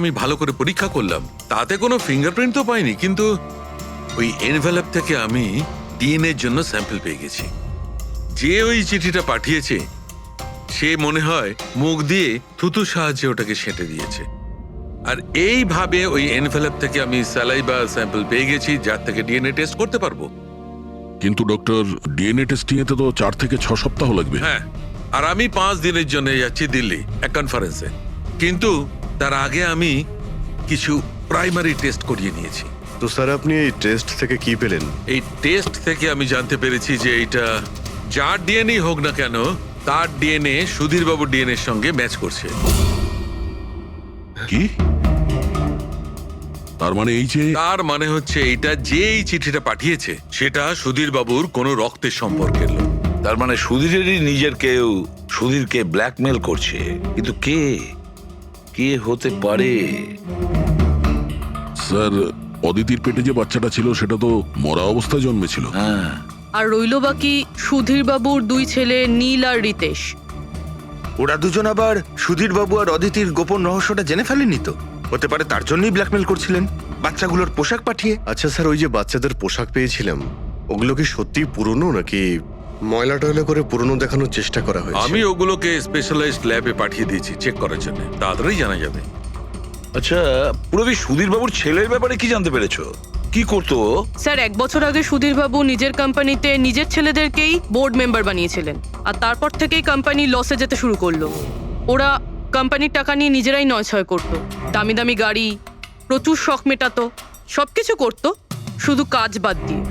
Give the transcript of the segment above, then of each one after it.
আমি ভালো করে পরীক্ষা করলাম, তাতে কোনো ফিঙ্গারপ্রিন্ট তো পাইনি, কিন্তু ওই এনভেলপ থেকে আমি ডিএনএর জন্য স্যাম্পল পেয়ে গেছি। যে ওই চিঠিটা পাঠিয়েছে সে মনে হয় মুখ দিয়ে থুতু সাহায্যে ওটাকে সেঁটে দিয়েছে। আর এইভাবে ওই এনভেলপ থেকে আমি স্যালাইভা স্যাম্পল পেয়ে গেছি, যার থেকে ডিএনএ টেস্ট করতে পারবো। কিন্তু ডক্টর, ডিএনএ টেস্টিং এতে তো 4 থেকে 6 সপ্তাহ লাগবে। হ্যাঁ, আর আমি 5 দিনের জন্য যাচ্ছি দিল্লি এক কনফারেন্সে। কিন্তু তার আগে আমি কিছু প্রাইমারি টেস্ট করিয়ে নিয়েছি। তো স্যার, আপনি এই টেস্ট থেকে কি পেলেন? এই টেস্ট থেকে আমি জানতে পেরেছি যে এটা যার ডিএনএ হোক না কেন, তার ডিএনএ সুধীর বাবুর ডিএনএ এর সঙ্গে ম্যাচ করছে। কি? তার মানে এই যে তার মানে হচ্ছে এইটা, যে এই চিঠিটা পাঠিয়েছে সেটা সুধীর বাবুর কোনো রক্তের সম্পর্কের লোক। তার মানে সুধীরেরই নিজের কেউ সুধীরকে ব্ল্যাকমেল করছে। কিন্তু কে কে হতে পারে? স্যার, অদিতির পেটে যে বাচ্চাটা ছিল সেটা তো মরা অবস্থায় জন্মেছিল। হ্যাঁ, আর রইল বাকি সুধীর বাবুর 2 ছেলে নীল আর রিতেশ। ওরা দুজন আবার সুধীর বাবু আর অদিতির গোপন রহস্যটা জেনে ফেলেনি তো? হতে পারে তার জন্যই ব্ল্যাকমেল করছিলেন, বাচ্চাগুলোর পোশাক পাঠিয়ে। আচ্ছা স্যার, ওই যে বাচ্চাদের পোশাক পেয়েছিলাম, ওগুলো কি সত্যি পুরনো নাকি ময়লা টয়লা করে পুরনো দেখানোর চেষ্টা করা হয়েছে? আমি ওগুলোকে স্পেশালাইজড ল্যাবে পাঠিয়ে দিয়েছি চেক করার জন্য, তাড়াতাড়ি জানা যাবে। আচ্ছা, পুরবি সুধীর বাবুর ছেলের ব্যাপারে কি জানতে পেরেছো? কি করতো? স্যার, 1 বছর আগে সুধীর বাবু নিজের কোম্পানিতে নিজের ছেলেদেরকেই বোর্ড মেম্বার বানিয়েছিলেন, আর তারপর থেকেই কোম্পানি লসে যেতে শুরু করলো। ওরা কোম্পানির টাকা নিয়ে নিজেরাই নয়ছয় করতো, দামি দামি গাড়ি, প্রচুর শখ মেটাতো, সবকিছু করতো, শুধু কাজ বাদ দিয়ে।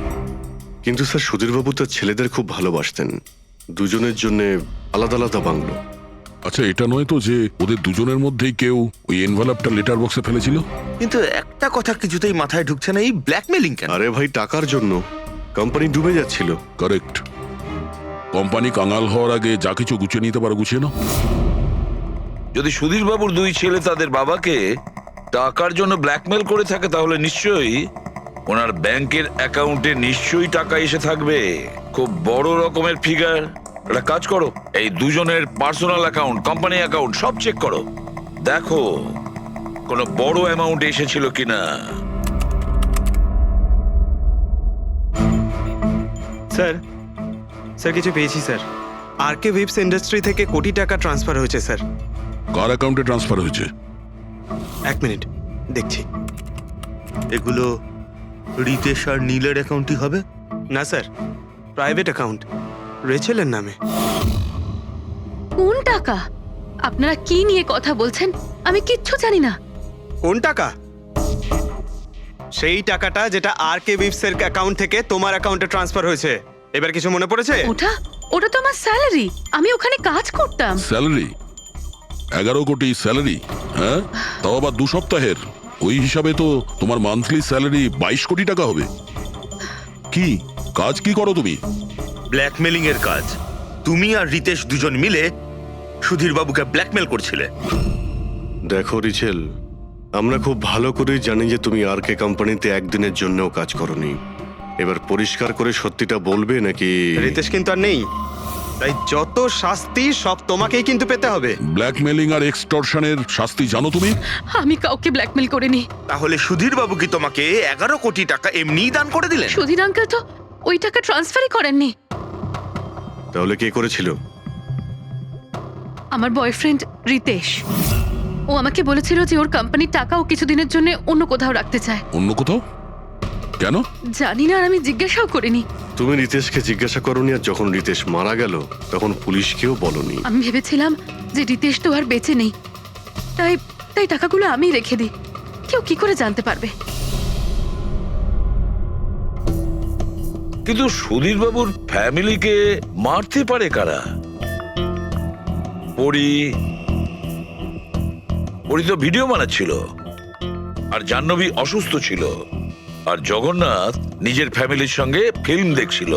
কিন্তু স্যার, সুধীরবাবু তার ছেলেদের খুব ভালোবাসতেন, দুজনের জন্য আলাদা আলাদা বাংলো। আচ্ছা, এটা নয় তো যে ওদের দুজনের মধ্যেই কেউ ওই এনভেলপটা লেটার বক্সে ফেলেছিল? কিন্তু একটা কথা কিছুতেই মাথায় ঢুকছে না, এই ব্ল্যাকমেলিং কেন? আরে ভাই, টাকার জন্য। কোম্পানি ডুবে যাচ্ছিল। কারেক্ট। কোম্পানি কাঙাল হওয়ার আগে যা কিছু গুছিয়ে নিতে পারো গুছিয়ে নাও। যদি সুধীর বাবুর 2 ছেলে তাদের বাবাকে টাকার জন্য ব্ল্যাকমেল করে থাকে, তাহলে নিশ্চয়ই ওনার ব্যাংকের অ্যাকাউন্টে নিশ্চয়ই টাকা এসে থাকবে, খুব বড় রকমের ফিগার। একটা কাজ করো, এই দুজনের পার্সোনাল অ্যাকাউন্ট, কোম্পানি অ্যাকাউন্ট সব চেক করো, দেখো কোনো বড় অ্যামাউন্ট এসেছিল কিনা। স্যার, স্যার কিছু পেয়েছি স্যার। আরকে ভিপস ইন্ডাস্ট্রি থেকে কোটি টাকা ট্রান্সফার হয়েছে স্যার। কার অ্যাকাউন্টে ট্রান্সফার হয়েছে? 1 মিনিট দেখছি। এগুলো রিতেশ আর নীলের অ্যাকাউন্টই হবে? না স্যার, প্রাইভেট অ্যাকাউন্ট, রেচেলের নামে। কোন টাকা? আপনারা কি নিয়ে কথা বলছেন? আমি কিচ্ছু জানি না। কোন টাকা? সেই টাকাটা যেটা আরকে ভিপস এর অ্যাকাউন্ট থেকে তোমার অ্যাকাউন্টে ট্রান্সফার হয়েছে। এবার কিছু মনে পড়েছে? ওটা ওটা তো আমার স্যালারি, আমি ওখানে কাজ করতাম। স্যালারি? 11 কোটি স্যালারি? হ্যাঁ, তাও আবার 2 সপ্তাহের। ওই হিসাবে তো তোমার মান্থলি স্যালারি 22 কোটি টাকা হবে। কি কাজ কি করো তুমি? ব্ল্যাকমেলিং এর কাজ। তুমি আর রিতেশ দুজন মিলে সুধীর বাবুকে ব্ল্যাকমেল করছিলে। দেখো রিচেল, আমরা খুব ভালো করেই জানি যে তুমি আরকে কোম্পানিতে একদিনের জন্যও কাজ করনি। এবার পরিষ্কার করে সত্যিটা বলবে নাকি? রিতেশ কিন্তু আর নেই, তাই যত শাস্তি সব তোমাকেই কিন্তু পেতে হবে। ব্ল্যাকমেলিং আর এক্সটর্শনের শাস্তি জানো তুমি? আমি কাউকে ব্ল্যাকমেল করিনি। তাহলে সুধীর বাবু কি তোমাকে 11 কোটি টাকা এমনিই দান করে দিলেন? সুধীর আঙ্কেল তো ওই টাকা ট্রান্সফারই করেননি। তাহলে কে করেছিল? আমার বয়ফ্রেন্ড রিতেশ। ও আমাকে বলেছিল যে ওর কোম্পানির টাকা ও কিছুদিনের জন্য অন্য কোথাও রাখতে চায়। অন্য কোথাও? কেন? জানি না, আর আমি জিজ্ঞাসাও করিনি। তুমি রিতেশকে জিজ্ঞাসা করনি, আর যখন রিতেশ মারা গেল তখন পুলিশকেও বলনি। আমি ভেবেছিলাম যে রিতেশ তো আর বেঁচে নেই, তাই তাই টাকাগুলো আমি রেখে দিই। কেউ কি করে জানতে পারবে? কিন্তু সুধীর বাবুর ফ্যামিলিকে মারতে পারে কারা? পরি তো ভিডিও বানাচ্ছিল, আর জাহ্নবী অসুস্থ ছিল, আর জগন্নাথ নিজের ফ্যামিলির সঙ্গে ফিল্ম দেখছিল।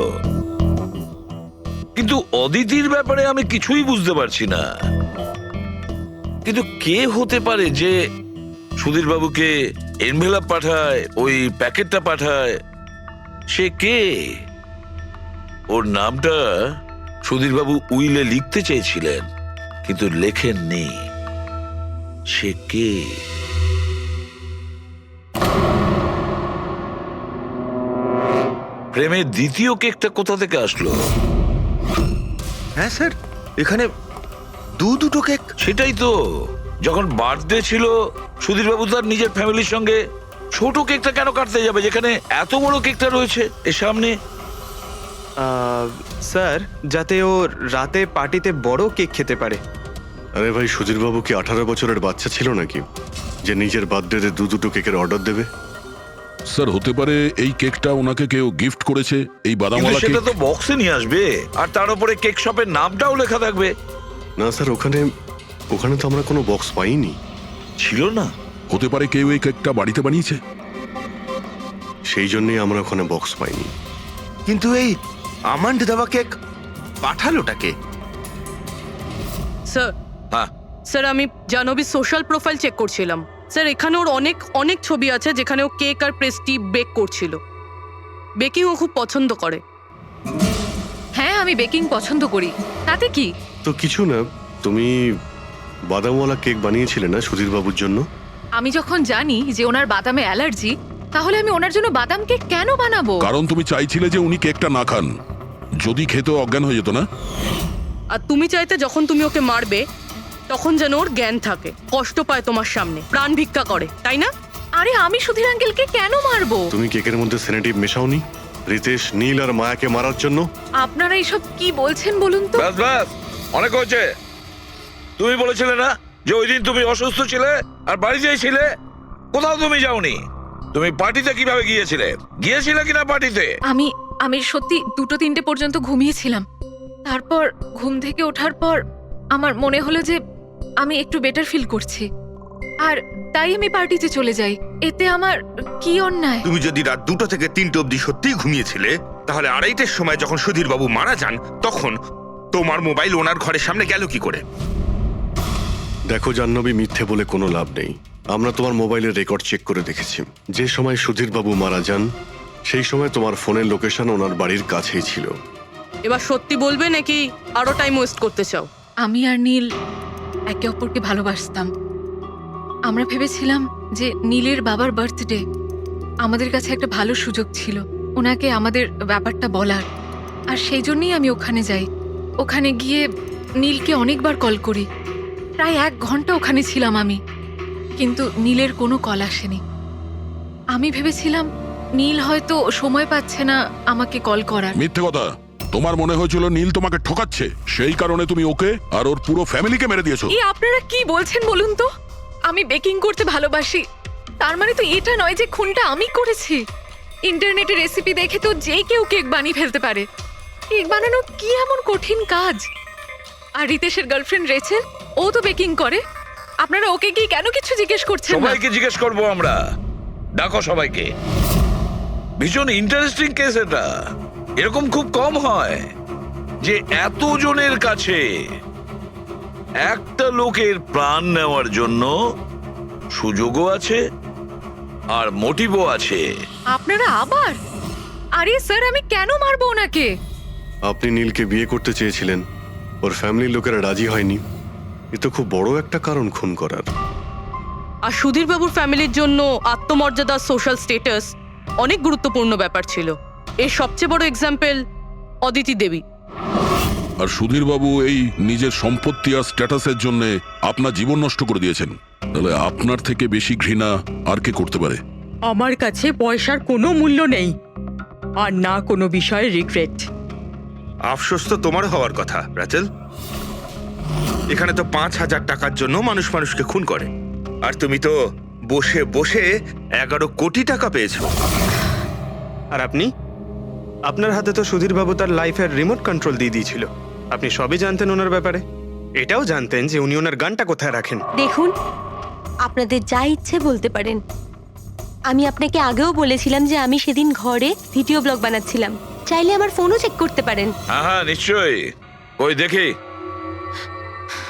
কিন্তু অদিতির ব্যাপারে আমি কিছুই বুঝতে পারছি না। কিন্তু কে হতে পারে যে সুধীর বাবুকে এনভেলপ পাঠায়, ওই প্যাকেটটা পাঠায়? সে কে? ওর নামটা সুধীর বাবু উইলে লিখতে চেয়েছিলেন, কিন্তু লেখেননি। সে কে? প্রেমের দ্বিতীয় কেকটা কোথা থেকে আসলো? হ্যাঁ স্যার, এখানে দুটো কেক। সেটাই তো, যখন বার্থডে ছিল সুধীরবাবু তার নিজের ফ্যামিলির সঙ্গে, ছোট কেকটা কেন কাটতে যাবে যেখানে এত বড় কেকটা রয়েছে এর সামনে? স্যার, যাতে ও রাতে পার্টিতে বড় কেক খেতে পারে। আরে ভাই, সুধীর বাবু কি 18 বছরের বাচ্চা ছিল নাকি যে নিজের বার্থডেতে দুটো কেকের অর্ডার দেবে? স্যার, হতে পারে এই কেকটা ওনাকে কেউ গিফট করেছে, এই কিন্তু বাদামওয়ালা সেটা কেক। তো বক্সে নিয়ে আসবে, আর তার উপরে কেক শপের নামটাও লেখা থাকবে। না স্যার, ওখানে তো আমরা কোনো বক্স পাইনি। ছিল না? হতে পারে কেউ এই কেকটা বাড়িতে বানিয়েছে। সেই জন্যই আমরা ওখানে বক্স পাইনি। কিন্তু এই আমন্ড দেওয়া কেক পাঠালোটাকে? স্যার হ্যাঁ, স্যার আমি জাহ্নবীর সোশ্যাল প্রোফাইল চেক করছিলাম। স্যার এখানে ওর অনেক অনেক ছবি আছে যেখানে ও কেক আর পেস্ট্রি বেক করছিল। বেকিং ও খুব পছন্দ করে। হ্যাঁ, আমি বেকিং পছন্দ করি, তাতে কি? তো কিছু না, তুমি বাদামওয়ালা কেক বানিয়েছিলে না সুধীর বাবুর জন্য? আমি যখন জানি যে ওনার বাদামে অ্যালার্জি, তাহলে আমি ওনার জন্য বাদাম কেক কেন বানাবো? কারণ তুমি চাইছিলে যে উনি কেকটা না খান, যদি খেতে অজ্ঞান হয়ে যেত না। আর তুমি চাইতে যখন তুমি ওকে মারবে তখন যেন ওর জ্ঞান থাকে, কষ্ট পায় তোমার সামনে, প্রাণ ভিক্ষা করে, তাই না? আরে আমি সুধীর আঙ্কেলকে কেন মারবো? তুমি কেকের মধ্যে সেনেটিভ মেশাওনি রিতেশ, নীল আর মায়াকে মারার জন্য? আপনারা এইসব কি বলছেন বলুন তো? ব্যাস ব্যাস, অনেক হয়েছে। তুমি বলেছিলে না যে ওই দিন তুমি অসুস্থ ছিলে আর বাড়িতেই ছিলে? কোথাও তুমি যাওনি। তুমি পার্টিতে কিভাবে গিয়েছিলে কিনা পার্টিতে? আমি সত্যি 2-3টে পর্যন্ত ঘুমিয়েছিলাম। তারপর ঘুম থেকে ওঠার পর আমার মনে হলো যে আমি একটু বেটার ফিল করছি, আর তাই আমি পার্টিতে চলে যাই। এতে আমার কি অন্যায়? তুমি যদি রাত 2টো থেকে 3টে অবধি সত্যিই ঘুমিয়েছিলে, তাহলে 2:30টার সময় যখন সুধীর বাবু মারা যান, তখন তোমার মোবাইল ওনার ঘরের সামনে গেল কি করে? দেখো জাহ্নবী, মিথ্যে বলে কোনো লাভ নেই। আমরা তোমার মোবাইলের রেকর্ড চেক করে দেখেছি। যে সময় সুধীর বাবু মারা যান সেই সময় তোমার ফোনের লোকেশন ওনার বাড়ির কাছেই ছিল। এবার সত্যি বলবে নাকি আরো টাইম ওয়েস্ট করতে চাও? আমি আর নীল একে অপরকে ভালোবাসতাম। আমরা ভেবেছিলাম যে নীলের বাবার বার্থডে আমাদের কাছে একটা ভালো সুযোগ ছিল ওনাকে আমাদের ব্যাপারটা বলার, আর সেই জন্যই আমি ওখানে যাই। ওখানে গিয়ে নীলকে অনেকবার কল করি, প্রায় 1 ঘন্টা ওখানে ছিলাম আমি, কিন্তু নীলের কোনো কল আসেনি। আমি ভেবেছিলাম নীল হয়তো সময় পাচ্ছে না আমাকে কল করার। মিথ্যে কথা। তোমার মনে হয়েছিল নীল তোমাকে ঠকাচ্ছে, সেই কারণে তুমি ওকে আর ওর পুরো ফ্যামিলিকে মেরে দিয়েছো। এই আপনারা কি বলছেন বলুন তো? আমি বেকিং করতে ভালোবাসি, তার মানে তো এটা নয় যে খুনটা আমি করেছি। ইন্টারনেটে রেসিপি দেখে তো যে কেউ কেক বানিয়ে ফেলতে পারে। কেক বানানো কি এমন কঠিন কাজ? আর রিতেশের গার্লফ্রেন্ড রেচেল, ও তো বেকিং করে। আপনারা ওকে কি কেন কিছু জিজ্ঞেস করছেন না? সবাইকে জিজ্ঞেস করবো আমরা। ডাকো সবাইকে। ভীষণ ইন্টারেস্টিং কেস এটা। এরকম খুব কম হয় যে এতজনের কাছে একটা লোকের প্রাণ নেওয়ার জন্য সুযোগও আছে আর মোটিভও আছে। আপনারা আবার? আরে স্যার, আমি কেন মারবো ওনাকে? আপনি নীলকে বিয়ে করতে চেয়েছিলেন, ওর ফ্যামিলির লোকেরা রাজি হয়নি। এ তো খুব বড় একটা কারণ খুন করার। আর সুধীর বাবুর ফ্যামিলির জন্য আত্মমর্যাদা, সোশ্যাল স্ট্যাটাস অনেক গুরুত্বপূর্ণ ব্যাপার ছিল। এর সবচেয়ে বড় এক্সাম্পল অদিতি দেবী। আর সুধীর বাবু এই নিজের সম্পত্তি আর স্ট্যাটাসের জন্য আপনার জীবন নষ্ট করে দিয়েছেন। তাহলে আপনার থেকে বেশি ঘৃণা আর কে করতে পারে? আমার কাছে পয়সার কোনো মূল্য নেই, আর না কোনো বিষয়ে রিগ্রেট। আফসোস তো তোমার হওয়ার কথা রাচেল। এখানে তো 5,000 টাকার জন্য মানুষকে খুন করে, আর তুমি তো বসে বসে 11 কোটি টাকা পেয়েছো। আর আপনি? আপনার হাতে তো সুধীর বাবু তার লাইফের রিমোট কন্ট্রোল দিয়ে দিয়েছিল। আপনি সবই জানতেন ওনার ব্যাপারে। এটাও জানতেন যে উনি ওনার গানটা কোথায় রাখেন। দেখুন, আপনাদের যা ইচ্ছে বলতে পারেন। আমি আপনাকে আগেও বলেছিলাম যে আমি সেদিন ঘরে ভিডিও ব্লগ বানাচ্ছিলাম। চাইলে আমার ফোনও চেক করতে পারেন। হ্যাঁ হ্যাঁ, নিশ্চয়ই। ওই দেখি,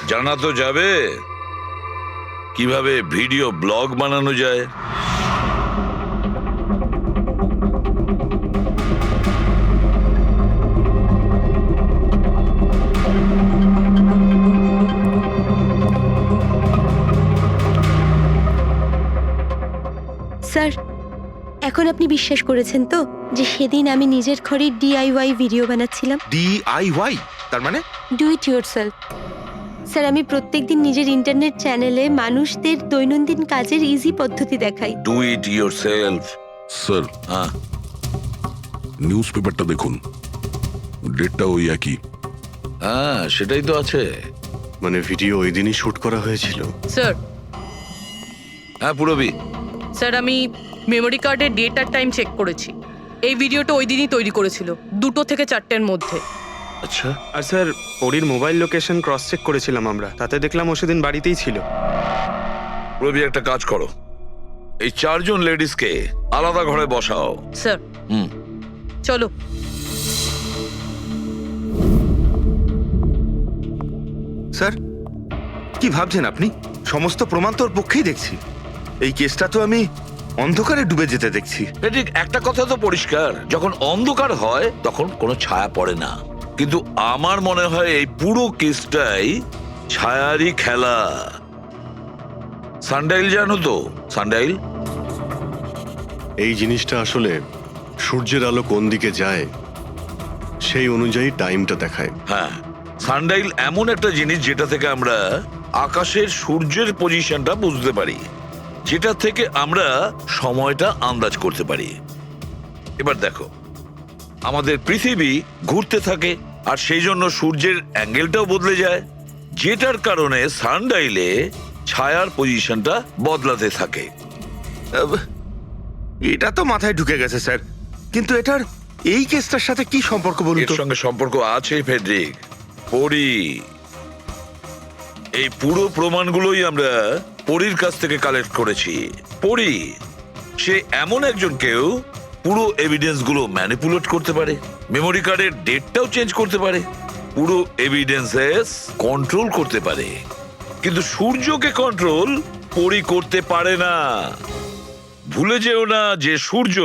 জানা তো যাবে কিভাবে ভিডিও ব্লগ বানানো যায়। স্যার, এখন আপনি বিশ্বাস করেছেন তো? যে সেদিন আমি নিজের ঘরে DIY ভিডিও বানাচ্ছিলাম? DIY তার মানে? Do it yourself. স্যার, আমি প্রত্যেকদিন নিজের ইন্টারনেট চ্যানেলে মানুষদের দৈনন্দিন কাজের ইজি পদ্ধতি দেখাই। Do it yourself. স্যার, হ্যাঁ, নিউজ পেপারটা দেখুন, ডেটটা ওই একই। হ্যাঁ, সেটাই তো আছে। মানে ভিডিও ওই দিনই শুট করা হয়েছিল? স্যার, হ্যাঁ পুরবি, স্যার আমি মেমোরি কার্ডের ডেট আর টাইম চেক করেছি। এই ভিডিওটা ওই দিনই তৈরি করেছিল, 2টো থেকে 4টের মধ্যে। আচ্ছা, আর স্যার পরীর মোবাইল লোকেশন ক্রস চেক করেছিলাম আমরা, তাতে দেখলাম ও সেদিন বাড়িতেই ছিল। পুরবি একটা কাজ করো, এই 4 জন লেডিসকে আলাদা ঘরে বসাও। স্যার, হুম, চলো। স্যার, কি ভাবছেন আপনি? সমস্ত প্রমাণ তোর পক্ষেই দেখছি। এই কেসটা তো আমি অন্ধকারে ডুবে যেতে দেখছি। ঠিক একটা কথা তো পরিষ্কার, যখন অন্ধকার হয় তখন কোনো ছায়া পড়ে না, কিন্তু আমার মনে হয় এই পুরো কেসটাই ছায়ারই খেলা। সানডাইল জানো তো? সানডাইল এই জিনিসটা আসলে সূর্যের আলো কোন দিকে যায় সেই অনুযায়ী টাইমটা দেখায়। হ্যাঁ, সানডাইল এমন একটা জিনিস যেটা থেকে আমরা আকাশের সূর্যের পজিশনটা বুঝতে পারি, যেটা থেকে আমরা সময়টা আন্দাজ করতে পারি। এবার দেখো, আমাদের পৃথিবী ঘুরতে থাকে আর সেই জন্য সূর্যের অ্যাঙ্গেলটাও বদলে যায়, যেটার কারণে সানডাইলে ছায়ার পজিশনটা বদলাতে থাকে। এটা তো মাথায় ঢুকে গেছে স্যার, কিন্তু এটার এই কেসটার সাথে কি সম্পর্ক বলুন এর তো? সঙ্গে সম্পর্ক আছে ফেডরিক। পরি, এই পুরো প্রমাণগুলোই আমরা পরীর কাছ থেকে কালেক্ট করেছি। পরি সে এমন একজন কেউ, পুরো এভিডেন্স গুলো ম্যানিপুলেট করতে পারে, মেমোরি কার্ডের ডেটটাও চেঞ্জ করতে পারে, পুরো এভিডেন্সেস কন্ট্রোল করতে পারে, কিন্তু সূর্যকে কন্ট্রোল পরি করতে পারে না। ভুলে যেও না যে সূর্য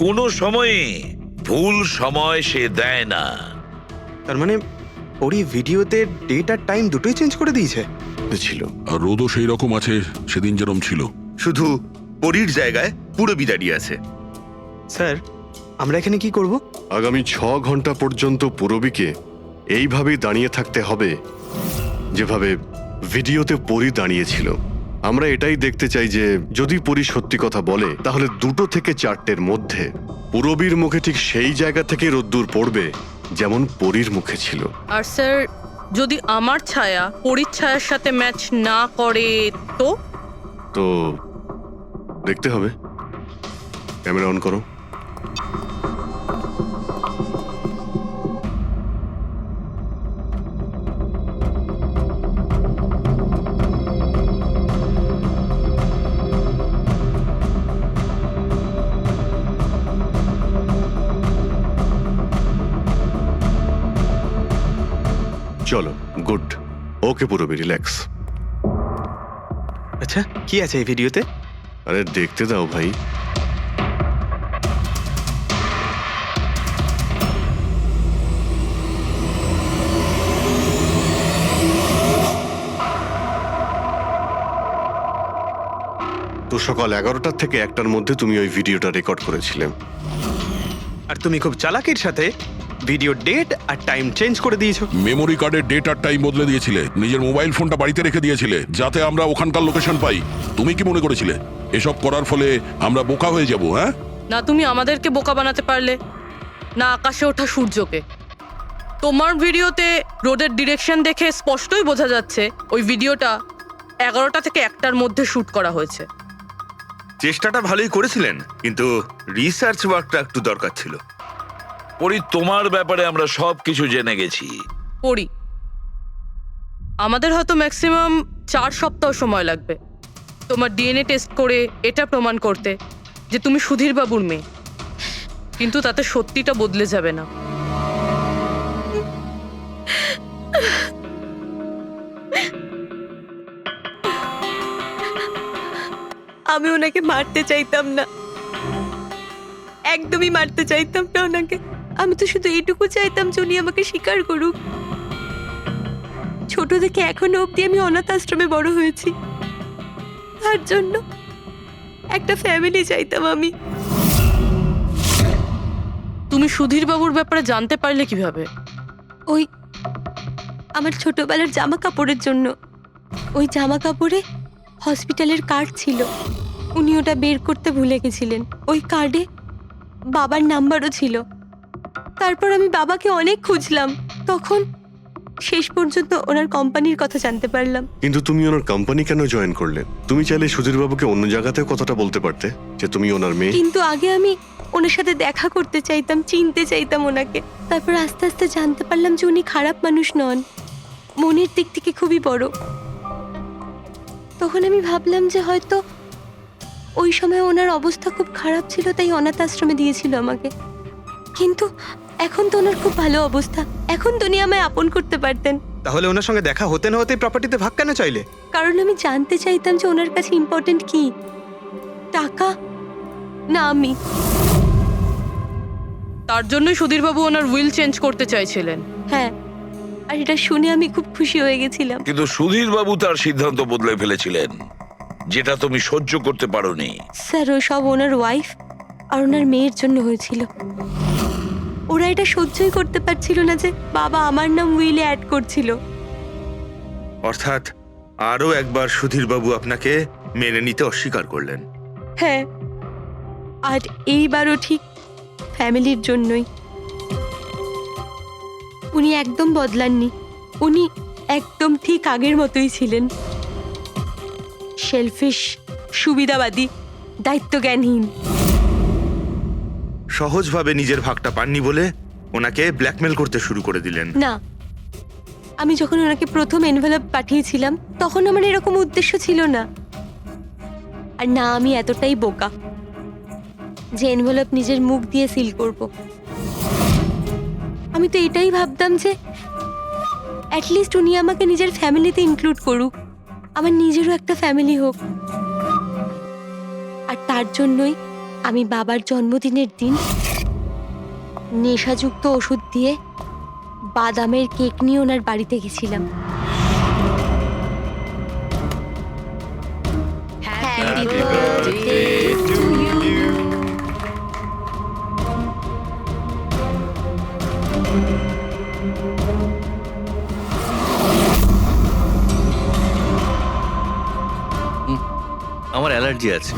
কোনো সময়ই ভুল সময় সে দেয় না। তার মানে পরী ভিডিওতে ডেট আর টাইম দুটোই চেঞ্জ করে দিয়েছে? ছিল। আর রোদও সেই রকম আছে সেদিন যেরকম ছিল। শুধু পরীর জায়গায় পুরবি দাঁড়িয়ে আছে। স্যার, আমরা এখানে কি করব? আগামী 6 ঘন্টা পর্যন্ত পুরবীকে এইভাবেই দাঁড়িয়ে থাকতে হবে যেভাবে ভিডিওতে পরী দাঁড়িয়েছিল। আমরা এটাই দেখতে চাই যে যদি পরী সত্যি কথা বলে তাহলে 2টো থেকে 4টের মধ্যে পুরবীর মুখে ঠিক সেই জায়গা থেকে রোদ্দুর পড়বে যেমন পরীর মুখে ছিল। আর স্যার, যদি আমার ছায়া পরীর ছায়ার সাথে ম্যাচ না করে তো? তো দেখতে হবে। ক্যামেরা অন করো। চলো, গুড। ওকে পুরবী, রিল্যাক্স। আচ্ছা, কি আছে এই ভিডিওতে? আরে দেখতে দাও ভাই। তো সকাল 11টা থেকে 1টার মধ্যে তুমি ওই ভিডিওটা রেকর্ড করেছিলে। আর তুমি খুব চালাকির সাথে ভিডিও ডেট আর টাইম চেঞ্জ করে দিয়েছো। মেমোরি কার্ডের ডেট আর টাইম বদলে দিয়েছিলে, নিজের মোবাইল ফোনটা বাড়িতে রেখে দিয়েছিলে যাতে আমরা ওখানকার লোকেশন পাই। তুমি কি মনে করেছিলে এসব করার ফলে আমরা বোকা হয়ে যাব? হ্যাঁ, না তুমি আমাদেরকে বোকা বানাতে পারলে, না আকাশে ওঠা সূর্যকে। তোমার ভিডিওতে রোডের ডিরেকশন দেখে স্পষ্টই বোঝা যাচ্ছে ওই ভিডিওটা 11টা থেকে 1টার মধ্যে শুট করা হয়েছে। চেষ্টাটা ভালোই করেছিলেন, কিন্তু রিসার্চ ওয়ার্কটা একটু দরকার ছিল। পরি, তোমার ব্যাপারে আমরা সব কিছু জেনে গেছি। পড়ি, আমাদের হয়তো ম্যাক্সিমাম 4 সপ্তাহ সময় লাগবে তোমার DNA টেস্ট করে এটা প্রমাণ করতে যে তুমি সুধীর বাবুর মেয়ে, কিন্তু তাতে সত্যিটা বদলে যাবে না। আমি ওনাকে মারতে চাইতাম না, একদমই মারতে চাইতাম না ওনাকে। আমি তো শুধু এইটুকু চাইতাম যে উনি আমাকে স্বীকার করুক। ছোট থেকে এখনো অবধি আমি অনাথ আশ্রমে বড় হয়েছি, তার জন্য একটা ফ্যামিলি চাইতাম আমি। তুমি সুধীর বাবুর ব্যাপারে জানতে পারলে কিভাবে? ওই আমার ছোটবেলার জামা কাপড়ের জন্য। ওই জামা কাপড়ে হসপিটালের কার্ড ছিল, উনি ওটা বের করতে ভুলে গেছিলেন। ওই কার্ডে বাবার নাম্বারও ছিল। তারপর আমি বাবাকে অনেক খুঁজলাম, তখন শেষ পর্যন্ত ওনার কোম্পানির কথা জানতে পারলাম। কিন্তু তুমি ওনার কোম্পানি কেন জয়েন করলে? তুমি চাইলে সুধীর বাবুকে অন্য জায়গাতেও কথাটা বলতে পারতে যে তুমি ওনার মেয়ে। কিন্তু আগে আমি ওনার সাথে দেখা করতে চাইতাম, চিনতে চাইতাম ওনাকে। তারপর আস্তে আস্তে জানতে পারলাম যে উনি খারাপ মানুষ নন, মনের দিক থেকে খুবই বড়। তখন আমি ভাবলাম যে হয়তো ওই সময় ওনার অবস্থা খুব খারাপ ছিল, তাই অনাথ আশ্রমে দিয়েছিল আমাকে। কিন্তু এখন তো ওনার খুব ভালো অবস্থা, এখন তো উনি আমায় আপন করতে পারতেন। তাহলে ওনার সঙ্গে দেখা হতে না হতেই প্রপার্টিতে ভাগ কেন চাইলে? কারণ আমি জানতে চাইতাম যে ওনার কাছে ইম্পর্টেন্ট কি, টাকা না আমি। তার জন্যই সুধীর বাবু ওনার উইল চেঞ্জ করতে চাইছিলেন। হ্যাঁ, আর এটা শুনে আমি খুব খুশি হয়ে গেছিলাম। কিন্তু সুধীর বাবু তার সিদ্ধান্ত বদলে ফেলেছিলেন, যেটা তুমি সহ্য করতে পারোনি। স্যার, ও সব ওনার ওয়াইফ আর ওনার মেয়ের জন্য হয়েছিল। ওরা এটা সহ্যই করতে পারছিল না যে বাবা আমার নাম উইলে অ্যাড করছিল। অর্থাৎ আরও একবার সুধীর বাবু আপনাকে মেনে নিতে অস্বীকার করলেন। হ্যাঁ, আর এইবারও ঠিক ফ্যামিলির জন্যই। উনি একদম বদলাননি, উনি একদম ঠিক আগের মতোই ছিলেন। সেলফিশ, সুবিধাবাদী, দায়িত্বজ্ঞানহীন। সহজভাবে নিজের ভাগটা পাননি বলে ওনাকে ব্ল্যাকমেল করতে শুরু করে দিলেন। না, আমি যখন ওনাকে প্রথম এনভেলপ পাঠিয়েছিলাম তখন আমার এরকম উদ্দেশ্য ছিল না। আর না আমি এতটাই বোকা যে এনভেলপ নিজের মুখ দিয়ে সিল করব। আমি তো এটাই ভাবতাম যে অ্যাটলিস্ট উনি আমাকে নিজের ফ্যামিলিতে ইনক্লুড করুক, আমার নিজেরও একটা ফ্যামিলি হোক। আর তার জন্যই আমি বাবার জন্মদিনের দিন নেশাযুক্ত ওষুধ দিয়ে বাদামের কেক নিয়ে ওনার বাড়িতে গেছিলাম। Happy birthday to you. আমার অ্যালার্জি আছে।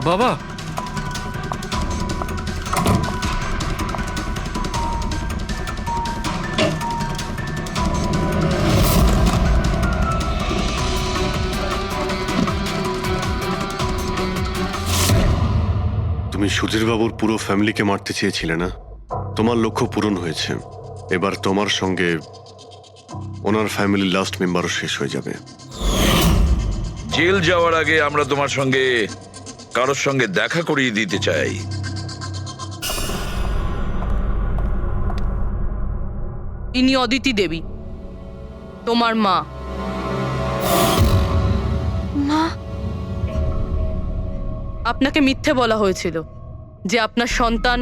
বাবা, তুমি সুধীর বাবুর পুরো ফ্যামিলিকে মারতে চেয়েছিলে না? তোমার লক্ষ্য পূরণ হয়েছে। এবার তোমার সঙ্গে ওনার ফ্যামিলির লাস্ট মেম্বারও শেষ হয়ে যাবে। জেল যাওয়ার আগে আমরা তোমার সঙ্গে কারোর সঙ্গে দেখা করিয়ে দিতে চাই। ইনি অদিতি দেবী, তোমার মা। মা? আপনাকে মিথ্যে বলা হয়েছিল যে আপনার সন্তান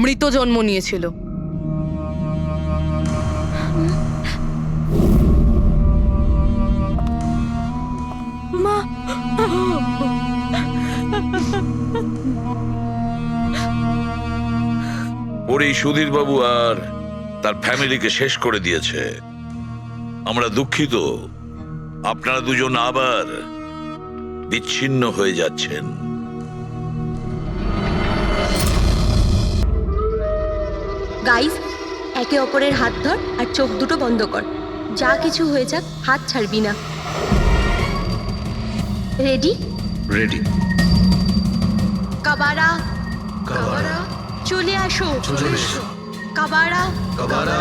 মৃত জন্ম নিয়েছিল। মা? ওর এই সুধীর বাবু আর তার ফ্যামিলিকে শেষ করে দিয়েছে। আমরা দুঃখিত, আপনারা দুজন আবার বিচ্ছিন্ন হয়ে যাচ্ছেন। গাইস, একে অপরের হাত ধর আর চোখ দুটো বন্ধ কর। যা কিছু হয়ে যাক, হাত ছাড়বি না। রেডি? রেডি। কাবারা, কাবারা, চলে আসো, চলে এসো। কাবারা, কাবারা,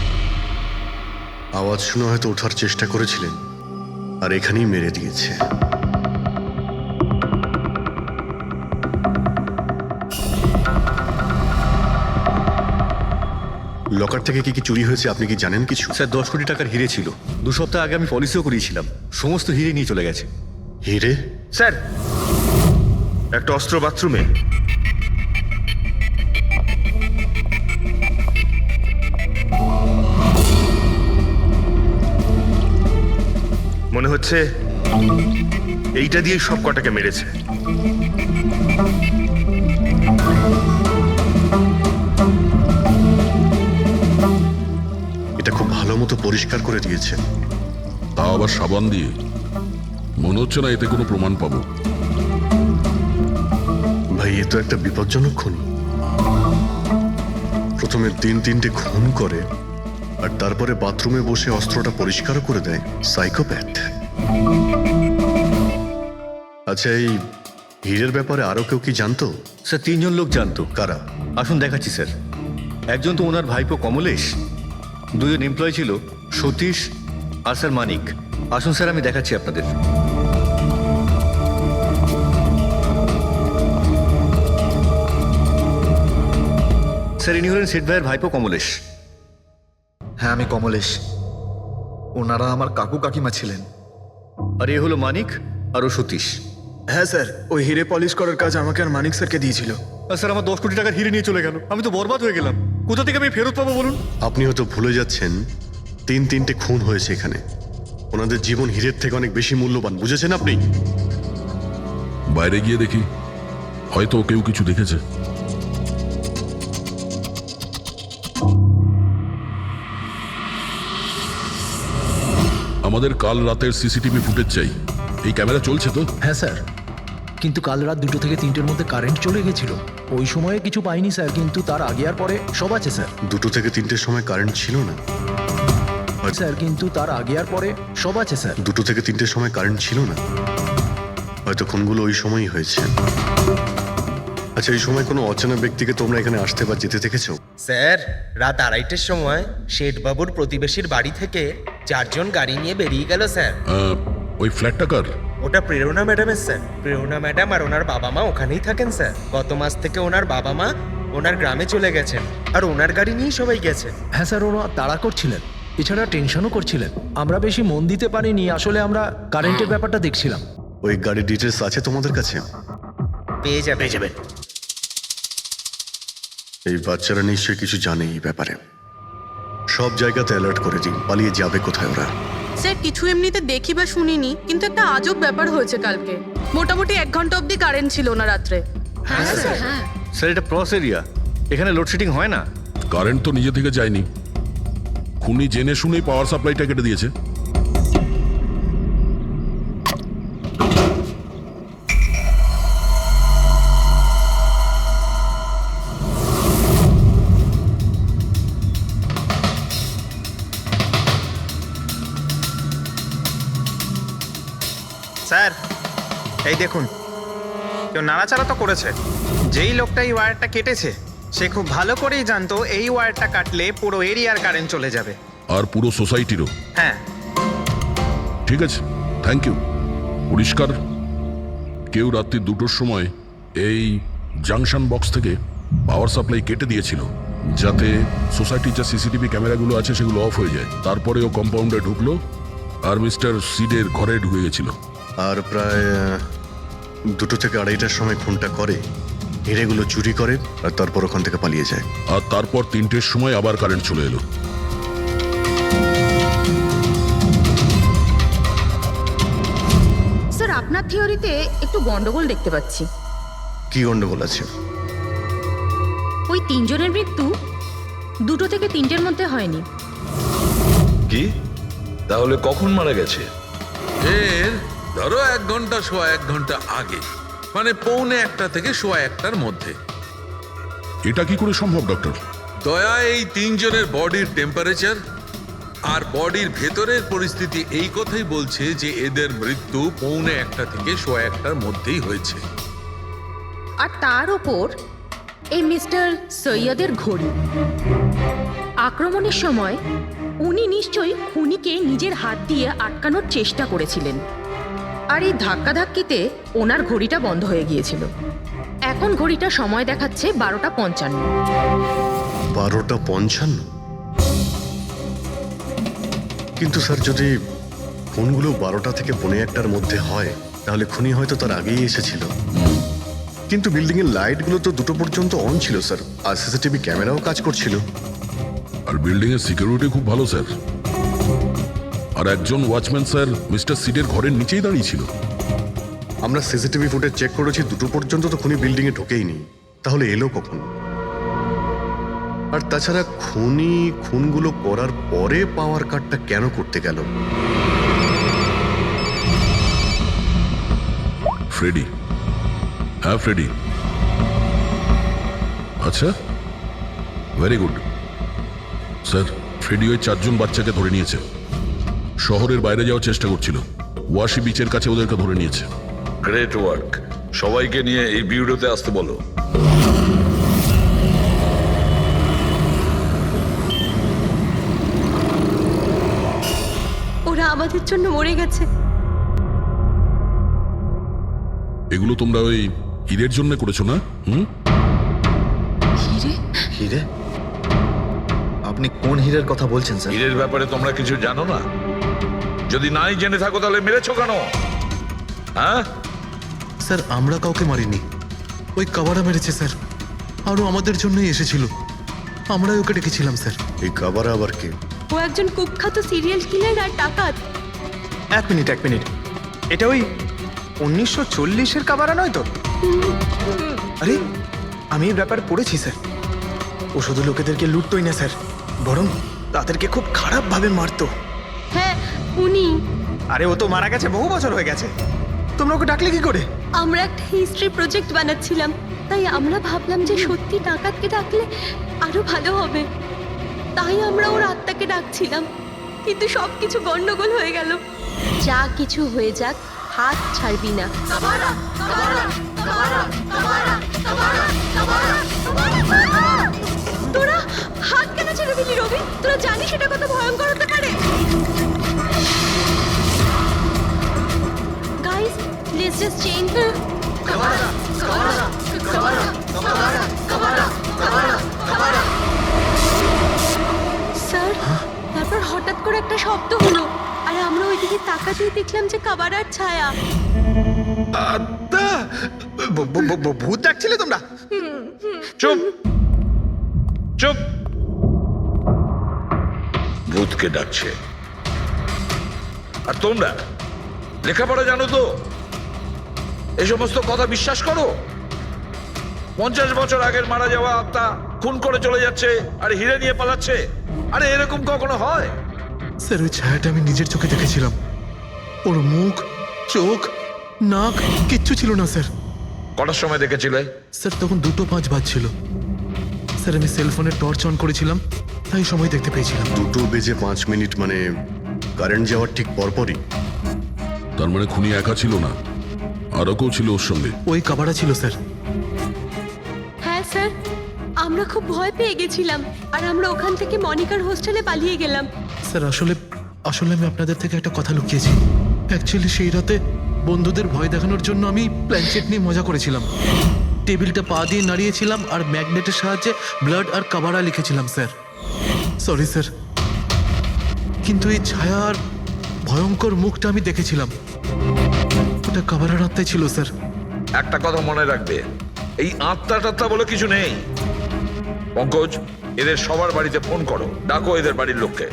আওয়াজ শুনে হয়তো ওঠার চেষ্টা করেছিলেন, আর এখানেই মেরে দিয়েছে। লকার থেকে কি কি চুরি হয়েছে আপনি কি জানেন কিছু? স্যার 10 কোটি টাকার হিরে ছিল। 2 সপ্তাহ আগে আমি পলিসিও করিয়েছিলাম, সমস্ত হিরে নিয়ে চলে গেছে। হিরে? স্যার, একটা অস্ত্র বাথরুমে। মনে হচ্ছে এইটা দিয়ে সব কটাকে মেরেছে। এটা খুব ভালো মতো পরিষ্কার করে দিয়েছে। তা আবার সাবান দিয়ে। মনে হচ্ছে না এতে কোনো প্রমাণ পাবো। ভাই, এ তো একটা বিপজ্জনক খুনি। প্রথমে 3-3টে খুন করে, আর তারপরে বাথরুমে বসে অস্ত্রটা পরিষ্কার করে দেয়। সাইকোপ্যাথ। আচ্ছা, এই হীরের ব্যাপারে আরো কেউ কি জানতো? স্যার 3 জন লোক জানতো। কারা? আসুন দেখাচ্ছি স্যার। একজন তো ওনার ভাইপো কমলেশ, 2 জন এমপ্লয় ছিল, সতীশ আর স্যার মানিক। আসুন স্যার, আমি দেখাচ্ছি আপনাদের। স্যার, ইনি হলেন সেট ভাইয়ের ভাইপো কমলেশ। হ্যাঁ, আমি কমলেশ। ওনারা আমার কাকু কাকিমা ছিলেন। আর এ হলো মানিক আর ও সতীশ। হ্যাঁ স্যার, ওই হিরে পলিশ করার কাজ আমাকে আর মানিক স্যারকে দিয়েছিল। আর স্যার, আমার 10 কোটি টাকার হিরে নিয়ে চলে গেল। আমি তো বরবাদ হয়ে গেলাম। কোথা থেকে আমি ফেরত পাবো বলুন? আপনি হয়তো ভুলে যাচ্ছেন 3-3টে খুন হয়েছে এখানে। ওনাদের জীবন হীরের থেকে অনেক বেশি মূল্যবান, বুঝেছেন আপনি? বাইরে গিয়ে দেখি, হয়তো কেউ কিছু দেখেছে। আমাদের কাল রাতের সিসিটিভি ফুটেজ চাই। এই ক্যামেরা চলছে তো? হ্যাঁ স্যার, কিন্তু কাল রাত 2 থেকে 3টের মধ্যে কারেন্ট চলে গেছিল। ওই সময়ে কিছু পাইনি স্যার, কিন্তু তার আগে আর পরে সব আছে স্যার। 2 থেকে 3টের সময় কারেন্ট ছিল না স্যার, কিন্তু তার আগে আর পরে সব আছে স্যার। 2 থেকে 3টের সময় কারেন্ট ছিল না, হয়তো খুনগুলো ওই সময়ই হয়েছে। আচ্ছা, এই সময় কোনো অচেনা ব্যক্তিকে তোমরা এখানে আসতে বা যেতে দেখেছো? স্যার, রাত 2:30টার সময় শেঠবাবুর প্রতিবেশীর বাড়ি থেকে 4 জন গাড়ি নিয়ে বেরিয়ে গেল স্যার। ওই ফ্ল্যাটটা কার? ওটা প্রেরণা ম্যাডামের স্যার। প্রেরণা ম্যাডাম আর ওনার বাবা মা ওখানেই থাকেন স্যার। গত মাস থেকে ওনার বাবা মা ওনার গ্রামে চলে গেছেন, আর ওনার গাড়ি নিয়েই সবাই গেছে। হ্যাঁ স্যার, ওরা তাড়া করছিলেন, এছাড়া টেনশনও করছিলেন। আমরা বেশি মন দিতে পারিনি, আসলে আমরা কারেন্টের ব্যাপারটা দেখছিলাম। ওই গাড়ির ডিটেলস আছে তোমাদের কাছে? পেয়ে যাবেন। এই বাচ্চারা নিশ্চয়ই কিছু জানে এই ব্যাপারে। সব জায়গাতে অ্যালার্ট করে দিন, পালিয়ে যাবে কোথায় ওরা। স্যার, কিছু এমনিতে দেখি বা শুনিনি, কিন্তু একটা আজব ব্যাপার হয়েছে কালকে। মোটামুটি 1 ঘন্টা অবধি কারেন্ট ছিল না রাত্রে। হ্যাঁ স্যার, হ্যাঁ। স্যার, এটা প্রস এরিয়া, এখানে লোডশেডিং হয় না। কারেন্ট তো নিজে থেকে যায়নি। খুনি জেনে শুনেই পাওয়ার সাপ্লাইটা কেটে দিয়েছে। স্যার, এই দেখুন, কেউ নাড়াচাড়া তো করেছে। যেই লোকটা এই ওয়্যারটা কেটেছে, সে খুব ভালো করেই জানতো এই ওয়্যারটা কাটলে পুরো এরিয়ার কারেন্ট চলে যাবে। আর পুরো সোসাইটিরও। হ্যাঁ। ঠিক আছে, থ্যাংক ইউ। পরিষ্কার, কেউ রাত্রি 2টোর সময় এই জাংশন বক্স থেকে পাওয়ার সাপ্লাই কেটে দিয়েছিল, যাতে সোসাইটির যা সিসিটিভি ক্যামেরাগুলো আছে সেগুলো অফ হয়ে যায়। তারপরে ও কম্পাউন্ডে ঢুকলো আর মিস্টার সিডের ঘরে ঢুকে গেছিল। আর প্রায় 2 থেকে 2:30টার সময় খুনটা করে, হিরেগুলো চুরি করে, আর তারপর ওখান থেকে পালিয়ে যায়। আর তারপর 3টের সময় আবার কারেন্ট চলে এলো। স্যার, আপনার থিওরিতে একটু গন্ডগোল দেখতে পাচ্ছি। কি গন্ডগোল আছে? ওই 3 জনের মৃত্যু 2 থেকে 3টের মধ্যে হয়নি। কি? তাহলে কখন মারা গেছে? এর ধরো 1 ঘন্টা, সোয়া 1 ঘন্টা আগে, মানে 1:45 থেকে সোয়া 1টার মধ্যে। এটা কি করে সম্ভব ডক্টর? দয়া, এই 3 জনের বডির টেম্পারেচার আর বডির ভেতরের পরিস্থিতি এই কথাই বলছে যে এদের মৃত্যু 1:45 থেকে সোয়া 1টার মধ্যেই হয়েছে। আর তার ওপর এই মিস্টার সৈয়দের ঘড়ি। আক্রমণের সময় উনি নিশ্চয়ই খুনিকে নিজের হাত দিয়ে আটকানোর চেষ্টা করেছিলেন, আর এই ধাক্কাধাক্কিতে ওনার ঘড়িটা বন্ধ হয়ে গিয়েছিল। এখন ঘড়িটা সময় দেখাচ্ছে 12:55। 12:55? কিন্তু স্যার, যদি ফোনগুলো 12টা থেকে 1:45টার মধ্যে হয় তাহলে খুনি হয়তো তার আগেই এসেছিল। কিন্তু বিল্ডিং এর লাইটগুলো তো 2টো পর্যন্ত অন ছিল স্যার, আর সিসিটিভি ক্যামেরাও কাজ করছিল। আর বিল্ডিং এর সিকিউরিটি খুব ভালো স্যার। আর একজন ওয়াচম্যান স্যার মিস্টার সিডের ঘরের নিচেই দাঁড়িয়ে ছিল। আমরা সিসিটিভি ফুটেজ চেক করেছি, 2টো পর্যন্ত তো খুনি বিল্ডিং এ ঢোকেইনি। তাহলে এলো কখন? আর তাছাড়া খুনি খুনগুলো করার পরে পাওয়ার কার্ডটা কেন করতে গেল? ফ্রেডি। হ্যাঁ ফ্রেডি। আচ্ছা, ভেরি গুড স্যার। ফ্রেডি ওই 4 জন বাচ্চাকে ধরে নিয়েছে। শহরের বাইরে যাওয়ার চেষ্টা করছিল, ওয়াশি বিচের কাছে ওদেরকে ধরে নিয়েছে। Great work. সবাইকে নিয়ে এই বিউরোতে আসতে বলো। ওরা আমাদের জন্য মরে গেছে। এগুলো তোমরা ওই হীরের জন্য করেছো না? হিরে? হিরে? আপনি কোন হীরের কথা বলছেন স্যার? হীরের ব্যাপারে তোমরা কিছু জানো না? যদি নাই জেনে থাকো তাহলে মেরেছো কেন? হ্যাঁ স্যার, আমরা কাউকে মারিনি, ওই কাবারা মেরেছে স্যার। আরও আমাদের জন্যই এসেছিল, আমরাই ওকে ডেকেছিলাম স্যার। এই কাবারা আবার কে? ও একজন কুখ্যাত সিরিয়াল কিলার আর ডাকাত। এক মিনিট। এটা ওই 1940-এর কাবারা নয় তো? আরে, আমি এই ব্যাপারে পড়েছি স্যার। ও শুধু লোকেদেরকে লুটতোই না স্যার, বরং তাদেরকে খুব খারাপভাবে মারতো। হ্যাঁ, উনি। আরে, ও তো মারা গেছে, বহু বছর হয়ে গেছে। তোমরা ওকে ডাকলে কি করে? আমরা একটা হিস্ট্রি প্রজেক্ট বানাচ্ছিলাম, তাই আমরা ভাবলাম যে সত্যি ডাকাতকে ডাকলে আরো ভালো হবে। তাই আমরা ওর আত্মাকে ডাকছিলাম, কিন্তু সবকিছু গন্ডগোল হয়ে গেল। যা কিছু হয়ে যাক, হাত ছাড়বি না। তোরা হাত কেন ছেড়ে দিলি রবি? তোরা জানিস এটা কত ভয়ঙ্কর হতে পারে? Guys, let's just change. Sir, তারপর হঠাৎ করে একটা শব্দ হলো, আর আমরা ওইদিকে তাকাতেই দেখলাম যে কাবারার ছায়া। ভূত ডাকছিলে তোমরা? চুপ চুপ। ভূতকে ডাকছে। আর তোমরা লেখাপড়া জানো তো? এই সমস্ত কথা বিশ্বাস করো? 50 বছর আগের মারা যাওয়া আত্মা খুন করে চলে যাচ্ছে আর হিরে নিয়ে পালাচ্ছে। আরে এরকম কখনো হয়? স্যার, ওই ছায়াটা আমি নিজের চোখে দেখেছিলাম। ওর মুখ, চোখ, নাক কিচ্ছু ছিল না স্যার। কটার সময় দেখেছিলে? স্যার, তখন 2:05 বাজছিল স্যার। আমি সেলফোনের টর্চ অন করেছিলাম, তাই সময় দেখতে পেয়েছিলাম। 2:05 মানে কারেন্ট যাওয়ার ঠিক পরপরই। তার মানে খুনি একা ছিল না, আরও কেউ ছিল ওর সঙ্গে। ওই কাবারা ছিল স্যার। হ্যাঁ স্যার, আমরা খুব ভয় পেয়ে গেছিলাম, আর আমরা ওখান থেকে মনিকার হোস্টেলে পালিয়ে গেলাম। স্যার, আসলে আমি আপনাদের থেকে একটা কথা লুকিয়েছি। অ্যাকচুয়ালি সেই রাতে বন্ধুদের ভয় দেখানোর জন্য আমি প্ল্যানচেট নিয়ে মজা করেছিলাম। টেবিলটা পা দিয়ে নাড়িয়েছিলাম আর ম্যাগনেটের সাহায্যে ব্লাড আর কাবারা লিখেছিলাম স্যার। সরি স্যার, কিন্তু এই ছায়ার ভয়ঙ্কর মুখটা আমি দেখেছিলাম, ওটা কাবারার আত্মাই ছিল স্যার। একটা কথা মনে রাখবে, এই আত্মা টাত্মা বলে কিছু নেই। পঙ্কজ, এদের সবার বাড়িতে ফোন করো, ডাকো এদের বাড়ির লোককে,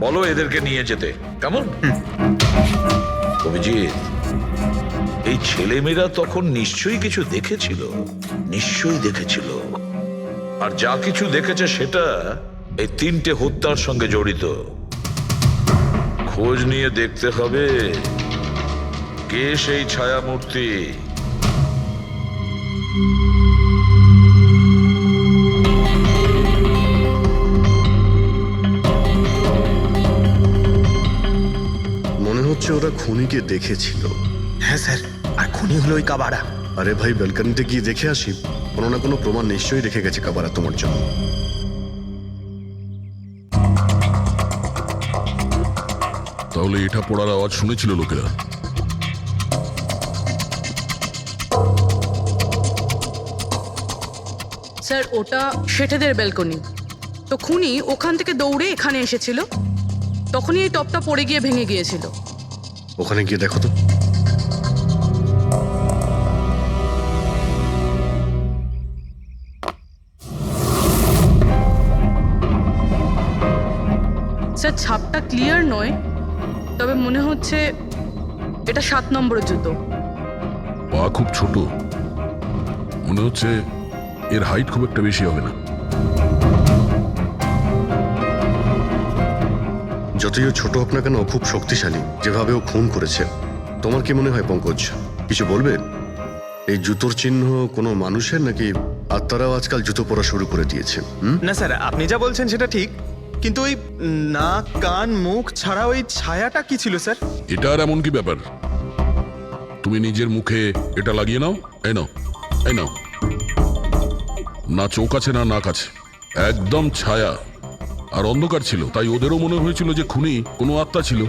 বলো এদেরকে নিয়ে যেতে। কেমন? অভিজিৎ, এই ছেলেমেয়েরা তখন নিশ্চয়ই কিছু দেখেছিল, নিশ্চয়ই দেখেছিল। আর যা কিছু দেখেছে সেটা এই 3টে হত্যার সঙ্গে জড়িত। খোঁজ নিয়ে দেখতে হবে কে সেই ছায়ামূর্তি। মনে হচ্ছে ওরা খুনিকে দেখেছিল। হ্যাঁ স্যার, আর খুনি হলো ওই কাবারা। আরে ভাই, ব্যালকনিতে গিয়ে দেখে আসি, কোনো না কোনো প্রমাণ নিশ্চয়ই রেখে গেছে কাবারা তোমার জন্য। তাহলে এটা পড়ার আওয়াজ শুনেছিল লোকেরা। স্যার ওটা শেঠেদের ব্যালকনি। তো খুনি ওখান থেকে দৌড়ে এখানে এসেছিল, তখনই এই টপটা পড়ে গিয়ে ভেঙে গিয়েছিল। ওখানে গিয়ে দেখো তো। স্যার ছাপটা ক্লিয়ার নয়, তবে মনে হচ্ছে এটা 7 নম্বরের জুতো। পা খুব ছোট, মনে হচ্ছে এর হাইট খুব একটা বেশি হবে না। যতই ও ছোট হোক না কেন, ও খুব শক্তিশালী। যেভাবে ও খুন করেছে, তোমার কি মনে হয় পঙ্কজ? কিছু বলবে? এই জুতোর চিহ্ন কোনো মানুষের, নাকি আত্মারাও আজকাল জুতো পরা শুরু করে দিয়েছে? না স্যার, আপনি যা বলছেন সেটা ঠিক, কিন্তু ওই নাক, কান, মুখ ছাড়া ওই ছায়াটা কি ছিল স্যার? এটা আর এমন কি ব্যাপার? তুমি নিজের মুখে এটা লাগিয়ে নাও। এই নাও, এই নাও। না চোখ আছে না নাক আছে, একদম ছায়া। আর অন্ধকার ছিল, তাই ওদেরও মনে হয়েছিল যে খুনি কোনো আত্মা ছিল।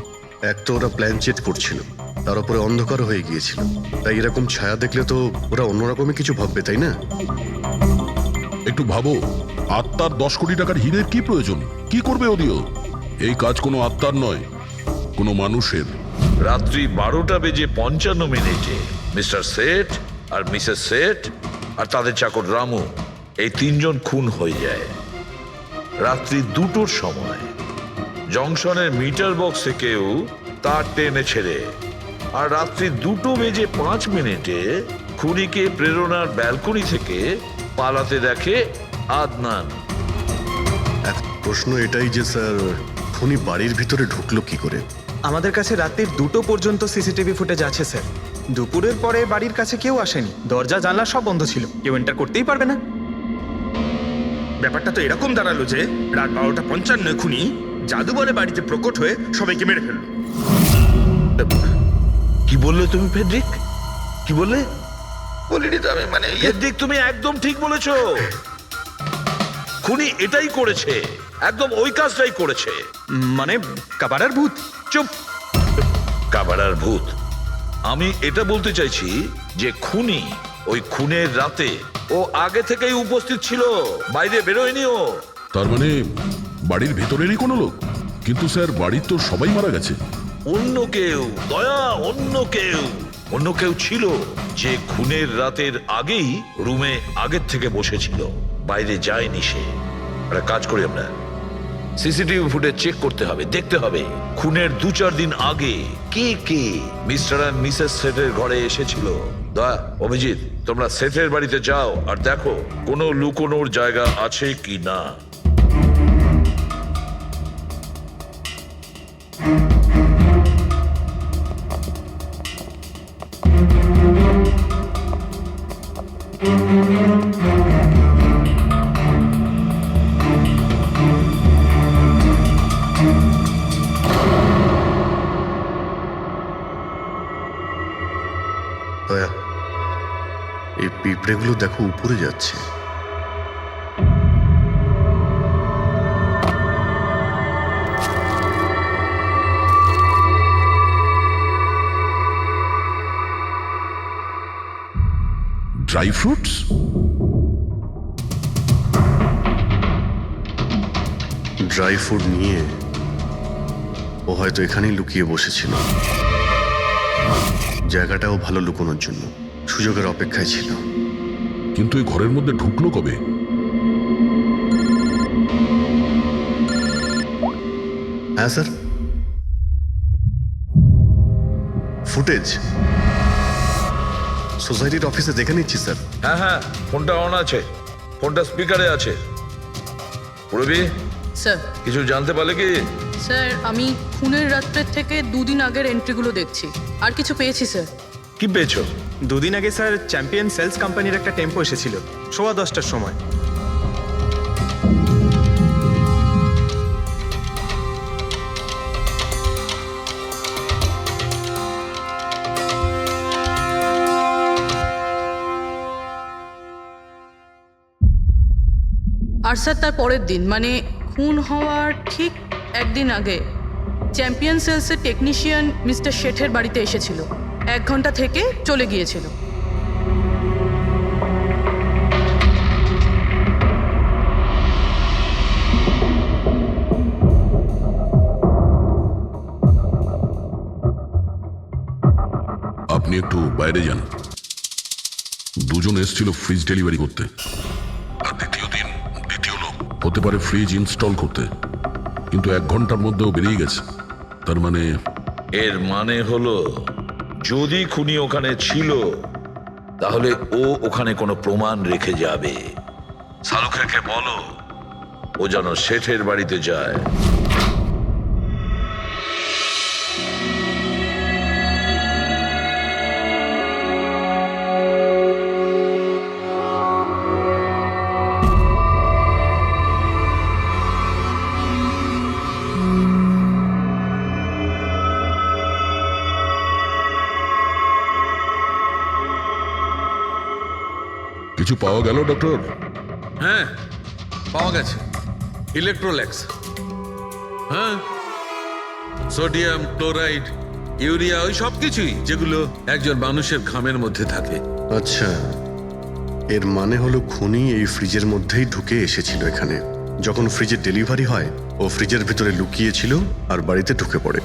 এক তো ওরা প্ল্যান চেট করছিল, তার উপরে অন্ধকার হয়ে গিয়েছিল, তাই এরকম ছায়া দেখলে তো ওরা অন্যরকমই কিছু ভাববে, তাই না? একটু ভাবো, আত্মার 10 কোটি টাকার হীরের কি প্রয়োজন? কি করবে ওদিও? এই কাজ কোনো আত্মার নয়, কোনো মানুষের। রাত্রি 12:55 মিস্টার সেঠ আর মিসেস সেঠ আর তাদের চাকর রামু, এই 3 জন খুন হয়ে যায় রাত্রি 2টোর সময়। জংশনের মিটার বক্স থেকেও তার টেনে ছেড়ে। আর রাত্রি 2:05 খুনিকে প্রেরণার ব্যালকনি থেকে পালাতে দেখে আদনান। এখন প্রশ্ন এটাই যে স্যার, খুনি বাড়ির ভিতরে ঢুকলো কি করে? আমাদের কাছে রাত্রির 2টো পর্যন্ত সিসিটিভি ফুটেজ আছে স্যার। দুপুরের পরে বাড়ির কাছে কেউ আসেনি, দরজা জানলা সব বন্ধ ছিল, কেউ এন্টার করতেই পারবে না। ব্যাপারটা তো এরকম দাঁড়ালো যে রাত 12:55 খুনি জাদু বলে বাড়িতে প্রকট হয়ে সবাইকে মেরে ফেললো। কি বললে তুমি ফেডরিক? কি বললে? বলিনি তো আমি, মানে ফেডরিক তুমি একদম ঠিক বলেছো। খুনি এটাই করেছে, একদম ওই কাজটাই করেছে। মানে কাবারার ভূত? চুপ! কাবারার ভূত? আমি এটা বলতে চাইছি যে খুনি ওই খুনের রাতে ও আগে থেকেই উপস্থিত ছিল, বাইরে বেরোয়নি ও। তার মানে বাড়ির ভেতরেরই কোনো লোক? কিন্তু স্যার, বাড়ির তো সবাই মারা গেছে। অন্য কেউ, দয়া, অন্য কেউ ছিল যে খুনের রাতের আগেই রুমে আগের থেকে বসেছিল, বাইরে যায়নি সে। একটা কাজ করি আমরা, সিসিটিভি ফুটেজ চেক করতে হবে, দেখতে হবে খুনের 2-4 দিন আগে কে কে মিস্টার আর মিসেস সেটের ঘরে এসেছিল। দয়া, অভিজিৎ, তোমরা সেটের বাড়িতে যাও আর দেখো কোনো লুকোনোর জায়গা আছে কি না। দয়া, এই পিঁপড়েগুলো দেখো উপরে যাচ্ছে। Dry fruits? ড্রাই ফ্রুট নিয়ে ও হয়তো এখানেই লুকিয়ে বসেছিল। জায়গাটাও ভালো লুকোনোর জন্য, সুযোগের অপেক্ষায় ছিল। কিন্তু এই ঘরের মধ্যে ঢুকলো কবে? হ্যাঁ স্যার, ফুটেজ সোসাইটির অফিসে দেখে নিচ্ছি স্যার। হ্যাঁ হ্যাঁ, ফোনটা অন আছে, ফোনটা স্পিকারে আছে। পুরবি, স্যার কিছু জানতে পারলে কি? স্যার আমি খুনের রাত্রের থেকে 2 দিন আগের এন্ট্রিগুলো দেখছি, আর কিছু পেয়েছি স্যার। কি পেয়েছো? 2 দিন আগে স্যার চ্যাম্পিয়ন সেলস কোম্পানির একটা টেম্পো এসেছিল 10:15টার সময়। আর স্যার তার পরের দিন, মানে খুন হওয়ার ঠিক 1 দিন আগে চ্যাম্পিয়ন সেলসের টেকনিশিয়ান মিস্টার শেঠের বাড়িতে এসেছিল, 1 ঘন্টা থেকে চলে গিয়েছিল। আপনি একটু বাইরে যান। দুজন এসেছিল ফ্রিজ ডেলিভারি করতে, আর দ্বিতীয় লোক হতে পারে ফ্রিজ ইনস্টল করতে, কিন্তু 1 ঘন্টার মধ্যেও বেরিয়ে গেছে। তার মানে এর মানে হলো যদি খুনি ওখানে ছিল তাহলে ও ওখানে কোনো প্রমাণ রেখে যাবে। শালুখাকে বলো ও যেন শেঠের বাড়িতে যায়। কিছু পাওয়া গেল ডক্টর? হ্যাঁ, পাওয়া গেছে ইলেকট্রোল্যাক্স। হ্যাঁ, সোডিয়াম ক্লোরাইড, ইউরিয়া, ওই সব কিছুই যেগুলো একজন মানুষের ঘামের মধ্যে থাকে। আচ্ছা, এর মানে হলো খুনি এই ফ্রিজের মধ্যেই ঢুকে এসেছিল এখানে। যখন ফ্রিজের ডেলিভারি হয় ও ফ্রিজের ভিতরে লুকিয়েছিল আর বাড়িতে ঢুকে পড়ে।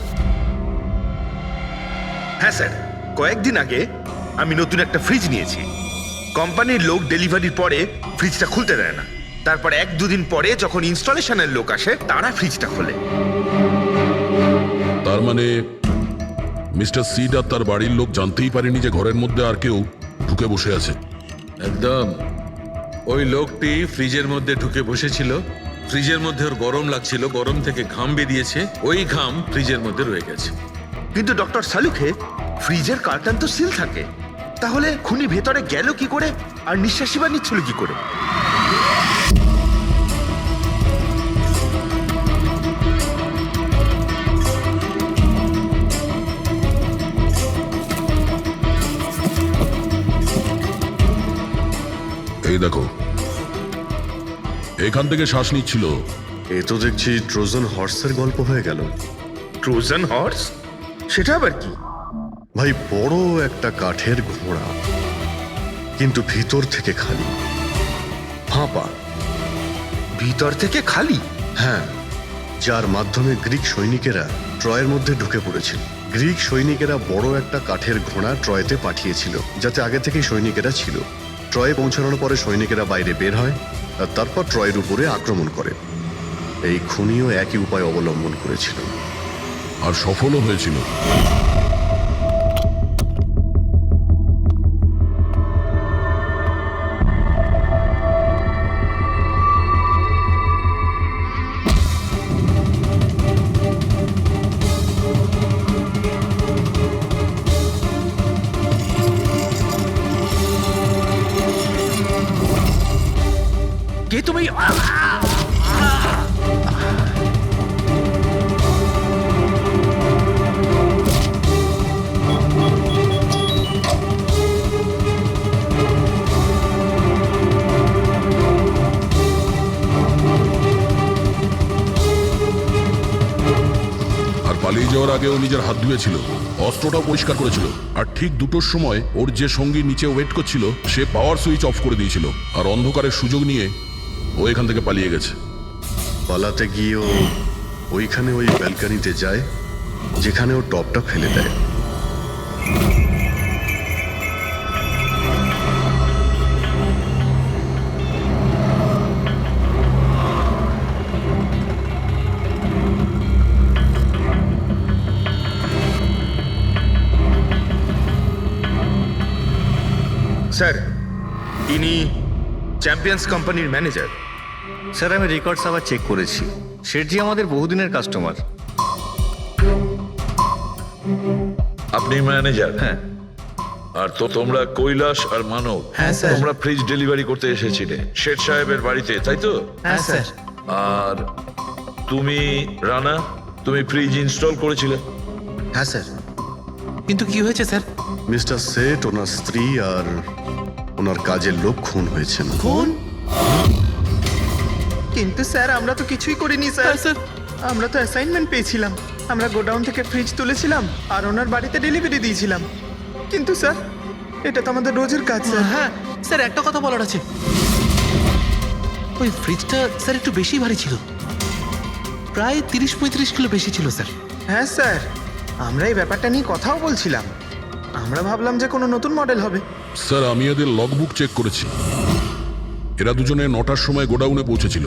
হ্যাঁ স্যার, কয়েকদিন আগে আমি নতুন একটা ফ্রিজ নিয়েছি। কোম্পানির লোক ডেলিভারির পরে ফ্রিজটা খুলতে দেয় না। তারপর 1-2 দিন পরে যখন ইনস্টলেশনের লোক আসে তারা ফ্রিজটা খোলে। তার মানে মিস্টার সিড আর তার বাড়ির লোক জানতেই পারেনি যে ঘরের মধ্যে আর কেউ ঢুকে বসে আছে। একদম। ওই লোকটি ফ্রিজের মধ্যে ঢুকে বসেছিল, ফ্রিজের মধ্যে ওর গরম লাগছিল, গরম থেকে ঘাম বেরিয়েছে, ওই ঘাম ফ্রিজের মধ্যে রয়ে গেছে। কিন্তু ডক্টর সালুখে, ফ্রিজের কার্টন তো সিল থাকে, তাহলে খুনি ভেতরে গেল কি করে আর নিঃশ্বাসই বা নিচ্ছিল কি করে? এই দেখো, এখান থেকে শ্বাস নিচ্ছিল। এ তো দেখছি ট্রোজান হর্সের গল্প হয়ে গেল। Trojan horse? সেটা আবার কি? ভাই, বড় একটা কাঠের ঘোড়া, কিন্তু ভিতর থেকে খালি, ফাঁপা। ভিতর থেকে খালি? হ্যাঁ, যার মাধ্যমে গ্রিক সৈনিকেরা ট্রয়ের মধ্যে ঢুকে পড়েছিল। গ্রিক সৈনিকেরা বড় একটা কাঠের ঘোড়া ট্রয়েতে পাঠিয়েছিল, যাতে আগে থেকেই সৈনিকেরা ছিল। ট্রয়ে পৌঁছানোর পরে সৈনিকেরা বাইরে বের হয় আর তারপর ট্রয়ের উপরে আক্রমণ করে। এই খুনিও একই উপায় অবলম্বন করেছিল আর সফলও হয়েছিল। কে তুমি? পালিয়ে যাওয়ার আগে ও নিজের হাত ধুয়েছিল, অস্ত্রটাও পরিষ্কার করেছিল, আর ঠিক 2টোর সময় ওর যে সঙ্গী নিচে ওয়েট করছিল সে পাওয়ার সুইচ অফ করে দিয়েছিল, আর অন্ধকারের সুযোগ নিয়ে ও এখান থেকে পালিয়ে গেছে। পালাতে গিয়ে ও ওইখানে ওই ব্যালকানিতে যায় যেখানে ও টপটা ফেলে দেয়। স্যার, ইনি চ্যাম্পিয়ন্স কোম্পানির ম্যানেজার। স্যার, আমি রেকর্ডস আবার চেক করেছি। শেঠজি আমাদের বহুদিনের কাস্টমার। আপনি ম্যানেজার? হ্যাঁ। আর তো তোমরা কৈলাস আর মানব, হ্যাঁ, স্যার। তোমরা ফ্রিজ ডেলিভারি করতে এসেছিলে শেঠ সাহেবের বাড়িতে, তাই তো? হ্যাঁ স্যার। আর তুমি রানা, তুমি ফ্রিজ ইনস্টল করেছিলে? হ্যাঁ স্যার। কিন্তু কি হয়েছে স্যার? মিস্টার সেট, ওনার স্ত্রী আর ওনার কাজের লোক খুন হয়েছেন। খুন? কিন্তু স্যার, আমরা তো কিছুই করিনি স্যার। আমরা তো অ্যাসাইনমেন্ট পেয়েছিলাম। আমরা গোডাউন থেকে ফ্রিজ তুলেছিলাম আর ওনার বাড়িতে ডেলিভারি দিয়েছিলাম। কিন্তু স্যার এটা তো আমাদের রোজের কাজ স্যার। হ্যাঁ স্যার, একটা কথা বলার আছে। ওই ফ্রিজটা স্যার একটু বেশি ভারী ছিল, প্রায় 30-35 কিলো বেশি ছিল স্যার। হ্যাঁ স্যার, আমরা এই ব্যাপারটা নিয়ে কথাও বলছিলাম। আমরা ভাবলাম যে কোনো নতুন মডেল হবে। স্যার, আমি এদের লগবুক চেক করেছি। এরা দুজনে 9টার সময় গোডাউনে পৌঁছেছিল,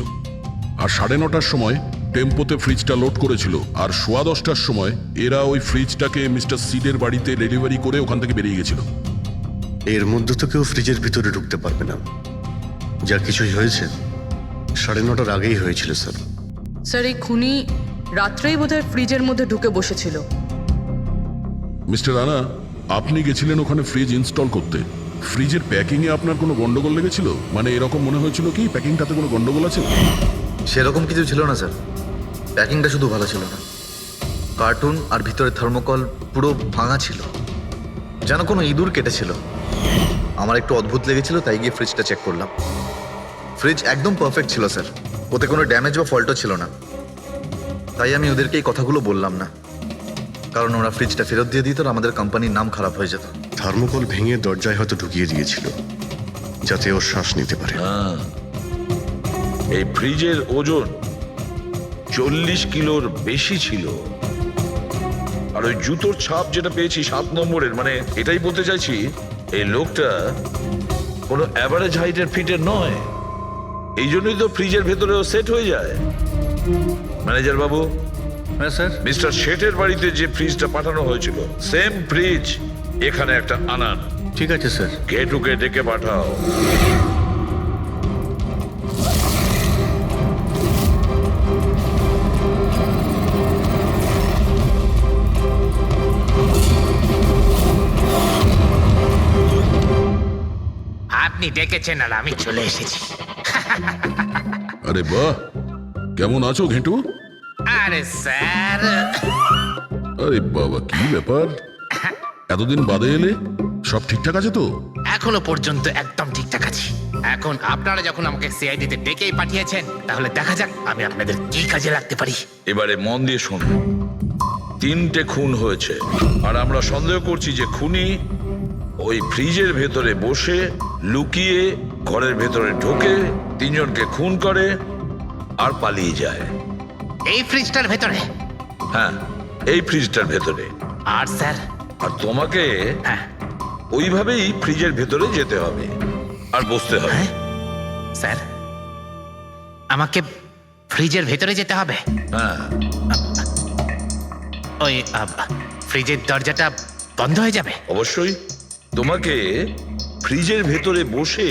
আর 9:30টার সময় টেম্পোতে ফ্রিজটা লোড করেছিল, আর 10:15টার সময় এরা ওই ফ্রিজটাকে মিস্টার সিডের বাড়িতে ডেলিভারি করে ওখান থেকে বেরিয়ে গেছিল। এর মধ্যে তো কেউ ফ্রিজের ভিতরে ঢুকতে পারবে না। যা কিছুই হয়েছে 9:30টার আগেই হয়েছিল স্যার। স্যার, এই খুনি রাত্রেই বোধহয় ফ্রিজের মধ্যে ঢুকে বসেছিল। মিস্টার রানা, আপনি গেছিলেন ওখানে ফ্রিজ ইনস্টল করতে। ফ্রিজের প্যাকিংয়ে আপনার কোনো গন্ডগোল লেগেছিল? মানে এরকম মনে হয়েছিল কি প্যাকিংটাতে কোনো গন্ডগোল আছে? সেরকম কিছু ছিল না স্যার, প্যাকিংটা শুধু ভালো ছিল না, কার্টুন আর ভিতরে থার্মোকল পুরো ভাঙা ছিল, যেন কোনো ইঁদুর কেটেছিল। আমার একটু অদ্ভুত লেগেছিল, তাই গিয়ে ফ্রিজটা চেক করলাম। ফ্রিজ একদম পারফেক্ট ছিল স্যার, ওতে কোনো ড্যামেজ বা ফল্টও ছিল না। তাই আমি ওদেরকে এই কথাগুলো বললাম না, কারণ ওরা ফ্রিজটা ফেরত দিয়ে দিত আর আমাদের কোম্পানির নাম খারাপ হয়ে যেত। থার্মোকল ভেঙে দরজায় হয়তো ঢুকিয়ে দিয়েছিল যাতে ওর শ্বাস নিতে পারে। এই ফ্রিজের ওজন 40 কিলোর বেশি ছিল। আর ওই জুতোর ছাপ যেটা পেয়েছি 7 নম্বরের, মানে এটাই বলতে চাইছি এই লোকটা কোনো অ্যাভারেজ হাইটের ফিটের নয়। এই জন্যই তো ফ্রিজের ভেতরেও সেট হয়ে যায়। ম্যানেজার বাবু, হ্যাঁ স্যার। মিস্টার শেঠের বাড়িতে যে ফ্রিজটা পাঠানো হয়েছিল সেম ফ্রিজ এখানে একটা আনান। ঠিক আছে স্যার। গেটুকে ডেকে পাঠাও। আপনি ডেকেছেন আর আমি চলে এসেছি। আরে বাহ, কেমন আছো ঘেঁটু? আরে স্যার, আরে বাবা, কি ব্যাপার, এতদিন বাদে এলে? সব ঠিকঠাক আছে তো? এখনো পর্যন্ত একদম ঠিকঠাক আছি। এখন আপনারা যখন আমাকে সিআইডিতে ডেকেই পাঠিয়েছেন, তাহলে দেখা যাক আমি আপনাদের কি কাজে লাগতে পারি। এবারে মন দিয়ে শুনুন। 3টে খুন হয়েছে, আর আমরা সন্দেহ করছি যে খুনি ওই ফ্রিজের ভেতরে বসে লুকিয়ে ঘরের ভেতরে ঢোকে, 3 জনকে খুন করে আর পালিয়ে যায়। এই ফ্রিজটার ভেতরে? হ্যাঁ, এই ফ্রিজটার ভেতরে। আর স্যার? আর তোমাকে হ্যাঁ, ওইভাবেই ফ্রিজের ভেতরে যেতে হবে আর বসতে হবে। স্যার, আমাকে ফ্রিজের ভেতরে যেতে হবে? হ্যাঁ। ওই ফ্রিজের দরজাটা বন্ধ হয়ে যাবে? অবশ্যই। তোমাকে ফ্রিজের ভেতরে বসে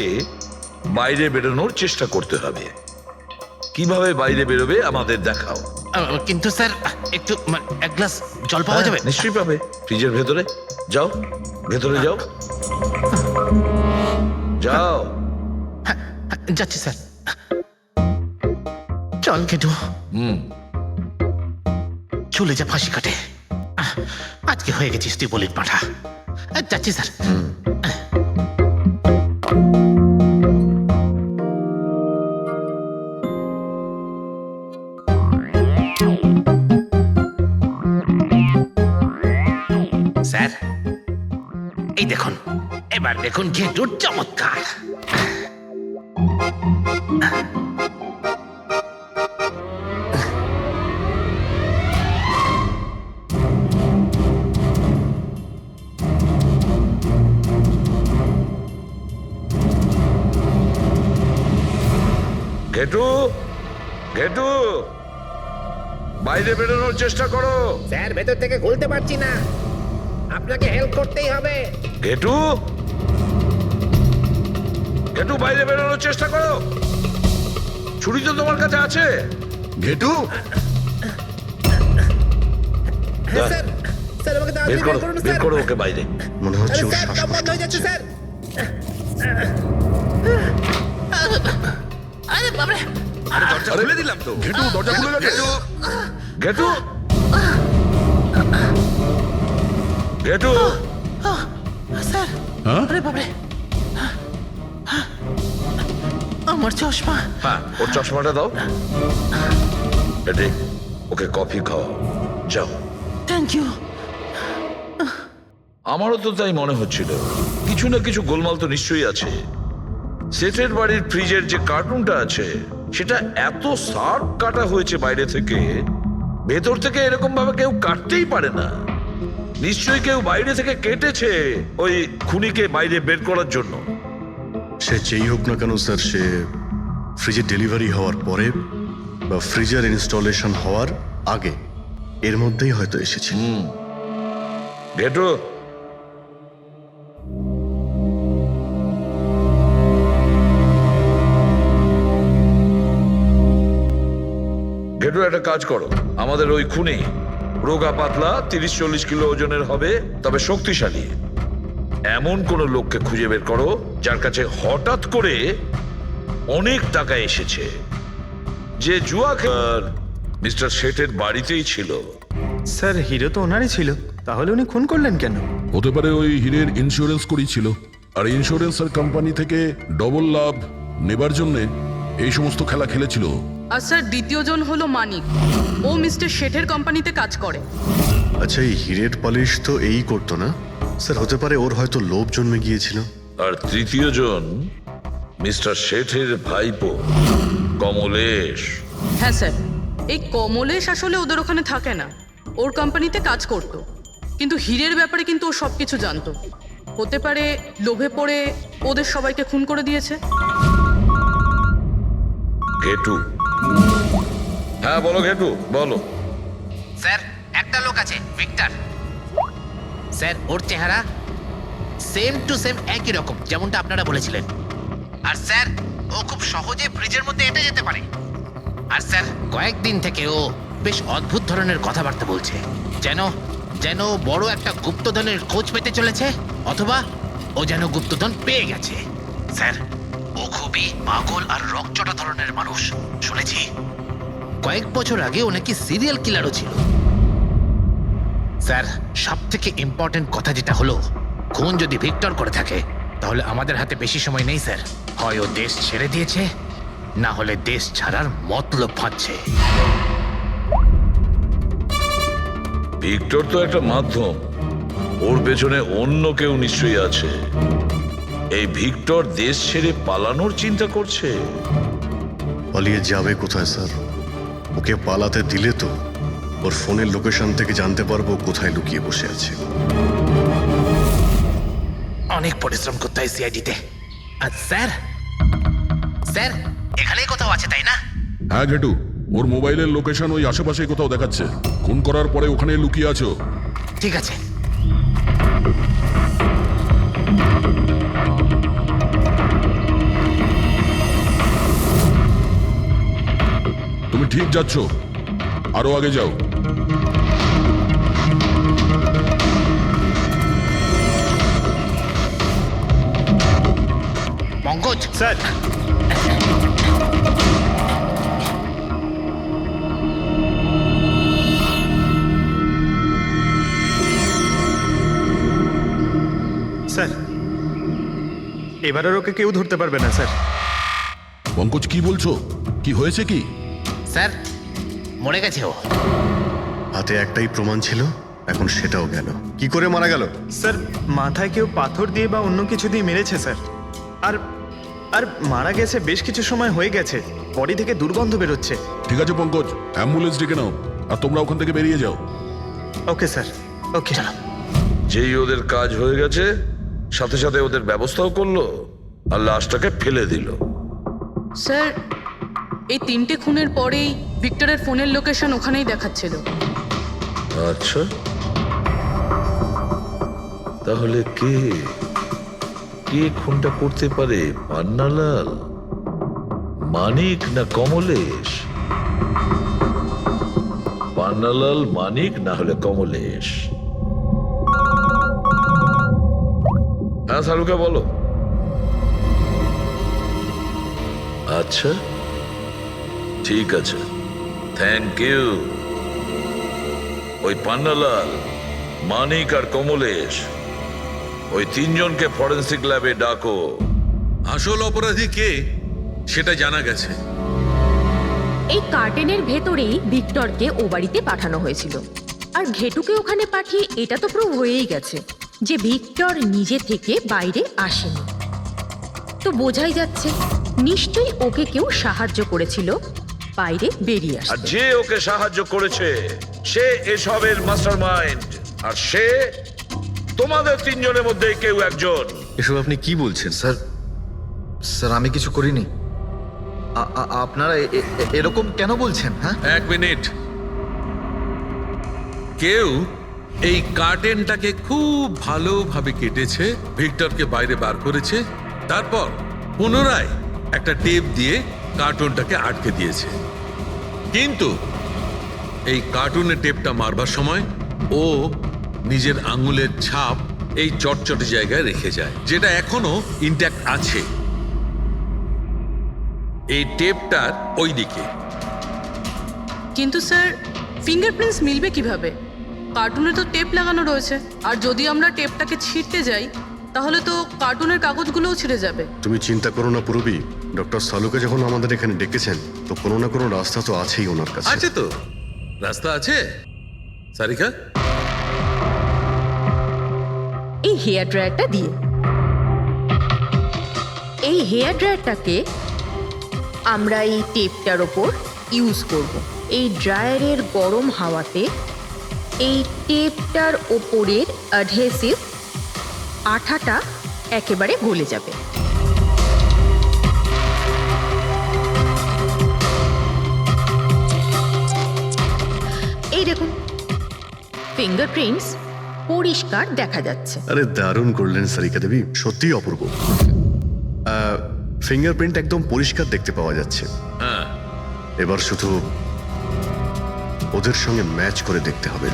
বাইরে বেরোনোর চেষ্টা করতে হবে। কিভাবে বাইরে বেরোবে আমাদের দেখাও। কিন্তু স্যার, একটু এক গ্লাস জল পাওয়া যাবে? নিশ্চয়ই পাবে। ফ্রিজের ভেতরে যাও, ভেতরে যাও, যাও। যাচ্ছি স্যার। চল কেটু, চলে যা ফাঁসি কাটে। আজকে হয়ে গেছিস তুই বলির পাঠা। যাচ্ছি স্যার। স্যার, এই দেখুন, এবার দেখুন ঘেটুর চমৎকার। ঘেটু, ঘেটু, বাইরে বেরোনোর চেষ্টা করো। স্যার, ভেতর থেকে খুলতে পারছি না, আপনাকে হেল্প করতেই হবে। ঘেটু, ঘেটু, বাইরে বেরোনোর চেষ্টা করো। ছুরি তো তোমার কাছে আছে। ঘেটু, স্যার, স্যার আমাকে বের করো, বের করো ওকে বাইরে। মনে হচ্ছে ওর স্যার, শ্বাসকষ্ট বন্ধ হয়ে যাচ্ছে হচ্ছে। স্যার। আরে বাবারে, দরজা খুলে দিলাম তো। ঘেটু, দরজা খুলে গেছে। ঘেটু, ঘেটু, স্যার, হ্যাঁ? আরে বাবারে, আমার চশমা। হ্যাঁ, ওর চশমাটা দাও। এটি ওকে কফি খাওয়াও। যাও। Thank you. আমারও তো তাই মনে হচ্ছিল, কিছু না কিছু গোলমাল তো নিশ্চয়ই আছে। সেটের বাড়ির ফ্রিজের যে কার্টুনটা আছে সেটা এত শার্প কাটা হয়েছে বাইরে থেকে, ভেতর থেকে এরকম ভাবে কেউ কাটতেই পারে না। নিশ্চয়ই কেউ বাইরে থেকে কেটেছে ওই খুনিকে বাইরে বের করার জন্য। সে যেই হোক না কেন স্যার, সে ফ্রিজের ডেলিভারি হওয়ার পরে বা ফ্রিজার ইনস্টলেশন হওয়ার আগে এর মধ্যেই হয়তো এসেছে। ঘেটু, ঘেটু একটা কাজ করো, আমাদের ওই খুনি রোগা পাতলা 30-40 কিলো ওজনের হবে, তবে শক্তিশালী এমন কোন লোককে খুঁজে বের করো যার কাছে হঠাৎ করে অনেক টাকা এসেছে, যে জুয়া খেলার মিস্টার শেঠের বাড়িতেই ছিল। স্যার হিরো তো ওনারই ছিল, তাহলে উনি খুন করলেন কেন? হতে পারে ওই হীরের ইন্স্যুরেন্স করেছিল, আর ইন্স্যুরেন্সের কোম্পানি থেকে ডবল লাভ নেবার জন্য এই সমস্ত খেলা খেলেছিল। আর স্যার দ্বিতীয় জন হলো মানিক, ও মিস্টার শেঠের কোম্পানিতে কাজ করে। আচ্ছা, এই হীরের পালিশ তো এই করতো না স্যার? হতে পারে ওর হয়তো লোভ জন্মে গিয়েছিল। আর তৃতীয় জন মিস্টার শেঠের ভাইপো কমলেশ। হ্যাঁ স্যার, এই কমলেশ আসলে ওদের ওখানে থাকে না, ওর কোম্পানিতে কাজ করত, কিন্তু হীরের ব্যাপারে কিন্তু ও সবকিছু জানতো। হতে পারে লোভে পড়ে ওদের সবাইকে খুন করে দিয়েছে। ঘেটু, হ্যাঁ বলো ঘেটু, বলো। স্যার একটা লোক আছে, ভিক্টর স্যার, ওর চেহারা সেম টু সেম একই রকম যেমনটা আপনারা বলেছিলেন। আর স্যার ও খুব সহজে ফ্রিজের মধ্যে এঁটে যেতে পারে। আর স্যার কয়েকদিন থেকে ও বেশ অদ্ভুত ধরনের কথাবার্তা বলছে, যেন যেন বড় একটা গুপ্তধনের খোঁজ পেতে চলেছে, অথবা ও যেন গুপ্তধন পেয়ে গেছে। স্যার ও খুবই পাগল আর রকচটা ধরনের মানুষ। শুনেছি কয়েক বছর আগে ও নাকি সিরিয়াল কিলারও ছিল। স্যার সব থেকে ইম্পর্টেন্ট কথা যেটা হলো, খুন যদি ভিক্টর করে থাকে তাহলে আমাদের হাতে বেশি সময় নেই স্যার। হয় ও দেশ ছেড়ে দিয়েছে, না হলে দেশ ছাড়ার মতলব ভাবছে। ভিক্টর তো একটা মাধ্যম, ওর পেছনে অন্য কেউ নিশ্চয়ই আছে। এই ভিক্টর দেশ ছেড়ে পালানোর চিন্তা করছে। পালিয়ে যাবে কোথায় স্যার? ওকে পালাতে দিলে তো ওর ফোনের লোকেশন থেকে জানতে পারবো কোথায় লুকিয়ে বসে আছে। অনেক পরিশ্রম করতে হয় সিআইডিতে। আর স্যার, স্যার এখানেই কোথাও আছে তাই না? হ্যাঁ ঘেটু, ওর মোবাইলের লোকেশন ওই আশেপাশে কোথাও দেখাচ্ছে। খুন করার পরে ওখানে লুকিয়ে আছো। ঠিক আছে। তুমি ঠিক যাচ্ছ, আরো আগে যাও। পঙ্কজ স্যার, স্যার এবার আর ওকে কেউ ধরতে পারবে না স্যার। পঙ্কজ কি বলছো? কি হয়েছে কি? স্যার মরে গেছে ও। হাতে একটাই প্রমাণ ছিল, এখন সেটাও গেল। কি করে মারা গেল? স্যার মাথায় কেউ পাথর দিয়ে বা অন্য কিছু দিয়ে মেরেছে স্যার। আর আর মারা গেছে বেশ কিছু সময় হয়ে গেছে, বডি থেকে দুর্গন্ধ বেরোচ্ছে। ঠিক আছে পঙ্কজ, অ্যাম্বুলেন্স ডেকে নাও আর তোমরা ওখান থেকে বেরিয়ে যাও। ওকে স্যার, ওকে। যেই ওদের কাজ হয়ে গেছে, সাথে সাথে ওদের ব্যবস্থাও করলো আর লাশটাকে ফেলে দিল। স্যার এই 3টে খুনের পরেই ভিক্টরের ফোনের লোকেশন ওখানেই দেখাচ্ছিল। আচ্ছা, তাহলে কে কে খুনটা করতে পারে? পান্নালাল, মানিক না কমলেশ? পান্নালাল, মানিক না হলে কমলেশ। হ্যাঁ সারুকে বলো। আচ্ছা ঠিক আছে, থ্যাংক ইউ। ওই পান্নালাল, মানিক আর কমলেশ, ওই 3 জনকে ফরেন্সিক ল্যাবে ডাকো। আসল অপরাধী কে সেটা জানা গেছে। এই কার্টেনের ভেতরেই ভিক্টরকে ও বাড়িতে পাঠানো হয়েছিল। আর ঘেটুকে ওখানে পাঠিয়ে এটা তো প্রুভ হয়েই গেছে যে ভিক্টর নিজে থেকে বাইরে আসেনি। তো বোঝাই যাচ্ছে নিশ্চয়ই ওকে কেউ সাহায্য করেছিল বাইরে বেরিয়ে আর আসতে। যে ওকে সাহায্য করেছে সে এসবের মাস্টারমাইন্ড, আর সে তোমাদের তিনজনের মধ্যে কেউ একজন। এসব আপনি কি বলছেন স্যার? স্যার আমি কিছু করিনি। আপনারা এরকম কেন বলছেন? হ্যাঁ, এক মিনিট। কেউ এই কার্টেনটাকে খুব ভালোভাবে কেটেছে, ভিক্টরকে বাইরে বার করেছে, তারপর পুনরায় একটা টেপ দিয়ে কার্টুনটাকে আটকে দিয়েছে। কিন্তু এই কার্টুনের টেপটা মারবার সময় ও নিজের আঙুলের ছাপ এই চটচটে জায়গায় রেখে যায়, যেটা এখনো ইনট্যাক্ট আছে। এই টেপটার ওই দিকে। কিন্তু স্যার ফিঙ্গারপ্রিন্টস মিলবে কিভাবে? কার্টুনে তো টেপ লাগানো রয়েছে, আর যদি আমরা টেপটাকে ছিঁড়তে যাই তাহলে তো কার্টুনের কাগজগুলোও ছিঁড়ে যাবে। তুমি চিন্তা করো না পুরবী, ডক্টর সালুকে যখন আমাদের এখানে ডেকেছেন তো কোনো না কোনো রাস্তা তো আছেই ওনার কাছে। আছে তো, রাস্তা আছে। সারিকা, এই হেয়ার ড্রায়ারটা দিয়ে, এই হেয়ার ড্রায়ারটাকে আমরা এই টেপটার ওপর ইউজ করব। এই ড্রায়ারের গরম হাওয়াতে এই টেপটার ওপরের অ্যাডহেসিভ আঠাটা একেবারে গলে যাবে। এই দেখুন, ফিঙ্গারপ্রিন্টস পরিষ্কার দেখা যাচ্ছে। আরে দারুণ করলেন সারিকা দেবী, সত্যিই অপূর্ব। ফিঙ্গারপ্রিন্ট একদম পরিষ্কার দেখতে পাওয়া যাচ্ছে। হ্যাঁ, এবার শুধু ওদের সঙ্গে ম্যাচ করে দেখতে হবে।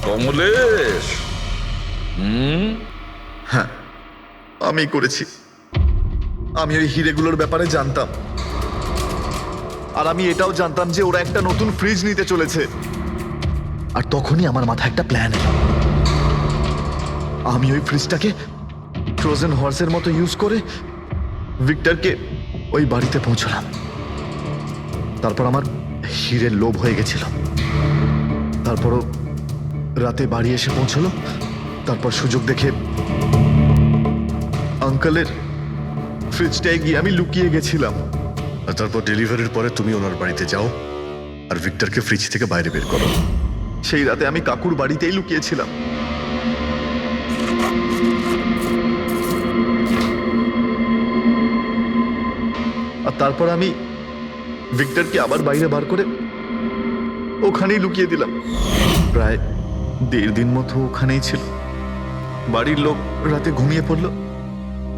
কমলেশ, হ্যাঁ আমি করেছি। আমি ওই হিরেগুলোর ব্যাপারে জানতাম, আর আমি এটাও জানতাম যে ওরা একটা নতুন ফ্রিজ নিতে চলেছে। আর তখনই আমার মাথায় একটা প্ল্যান এলো। আমি ওই ফ্রিজটাকে ফ্রোজেন হর্সের মতো ইউজ করে ভিক্টরকে ওই বাড়িতে পৌঁছলাম। তারপর আমার হিরের লোভ হয়ে গেছিল। তারপরও রাতে বাড়ি এসে পৌঁছলো। তারপর সুযোগ দেখে আঙ্কেলের ফ্রিজটায় গিয়ে আমি লুকিয়ে গেছিলাম। আর তারপর ডেলিভারির পরে তুমি ওনার বাড়িতে যাও আর ভিক্টরকে ফ্রিজ থেকে বাইরে বের করো। সেই রাতে আমি কাকুর বাড়িতেই লুকিয়েছিলাম। আর তারপর আমি ভিক্টরকে আবার বাইরে বার করে ওখানেই লুকিয়ে দিলাম। প্রায় 1.5 দিন মতো ওখানেই ছিল। বাড়ির লোক রাতে ঘুমিয়ে পড়লো,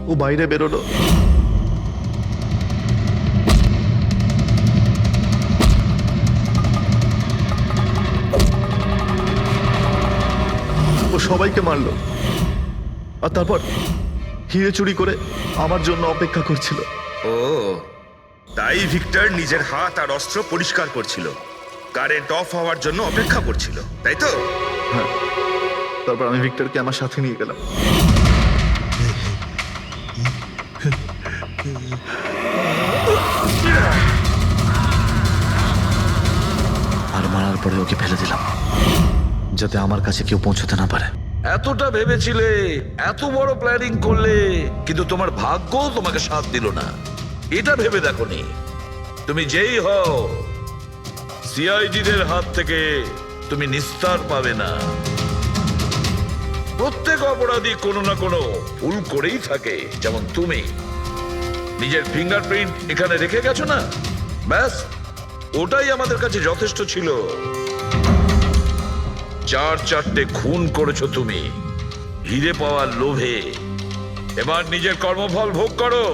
ও বাইরে বেরোলো। ও সবাইকে মারলো, আর তারপর হিরে চুরি করে আমার জন্য অপেক্ষা করছিল। ও তাই ভিক্টর নিজের হাত আর অস্ত্র পরিষ্কার করছিল, কারেন্ট অফ হওয়ার জন্য অপেক্ষা করছিল, তাই তো? হ্যাঁ, তারপর আমি ভিক্টরকে আমার সাথে নিয়ে গেলাম। আর মারার পরে ওকে ফেলে দিলাম, যাতে আমার কাছে কেউ পৌঁছতে না পারে। এতটা ভেবেছিলে, এত বড় প্ল্যানিং করলে, কিন্তু তোমার ভাগ্য তোমাকে সাথ দিল না। এটা ভেবে দেখোনি তুমি যেই হও সিআইডিদের হাত থেকে তুমি নিস্তার পাবে না। প্রত্যেক অপরাধী কোনো না কোনো ভুল করেই থাকে। যেমন তুমি নিজের ফিঙ্গারপ্রিন্ট এখানে রেখে গেছো না, ব্যাস ওটাই আমাদের কাছে যথেষ্ট ছিল। 4-4টে খুন করেছো তুমি হিরে পাওয়ার লোভে। এবার নিজের কর্মফল ভোগ করো।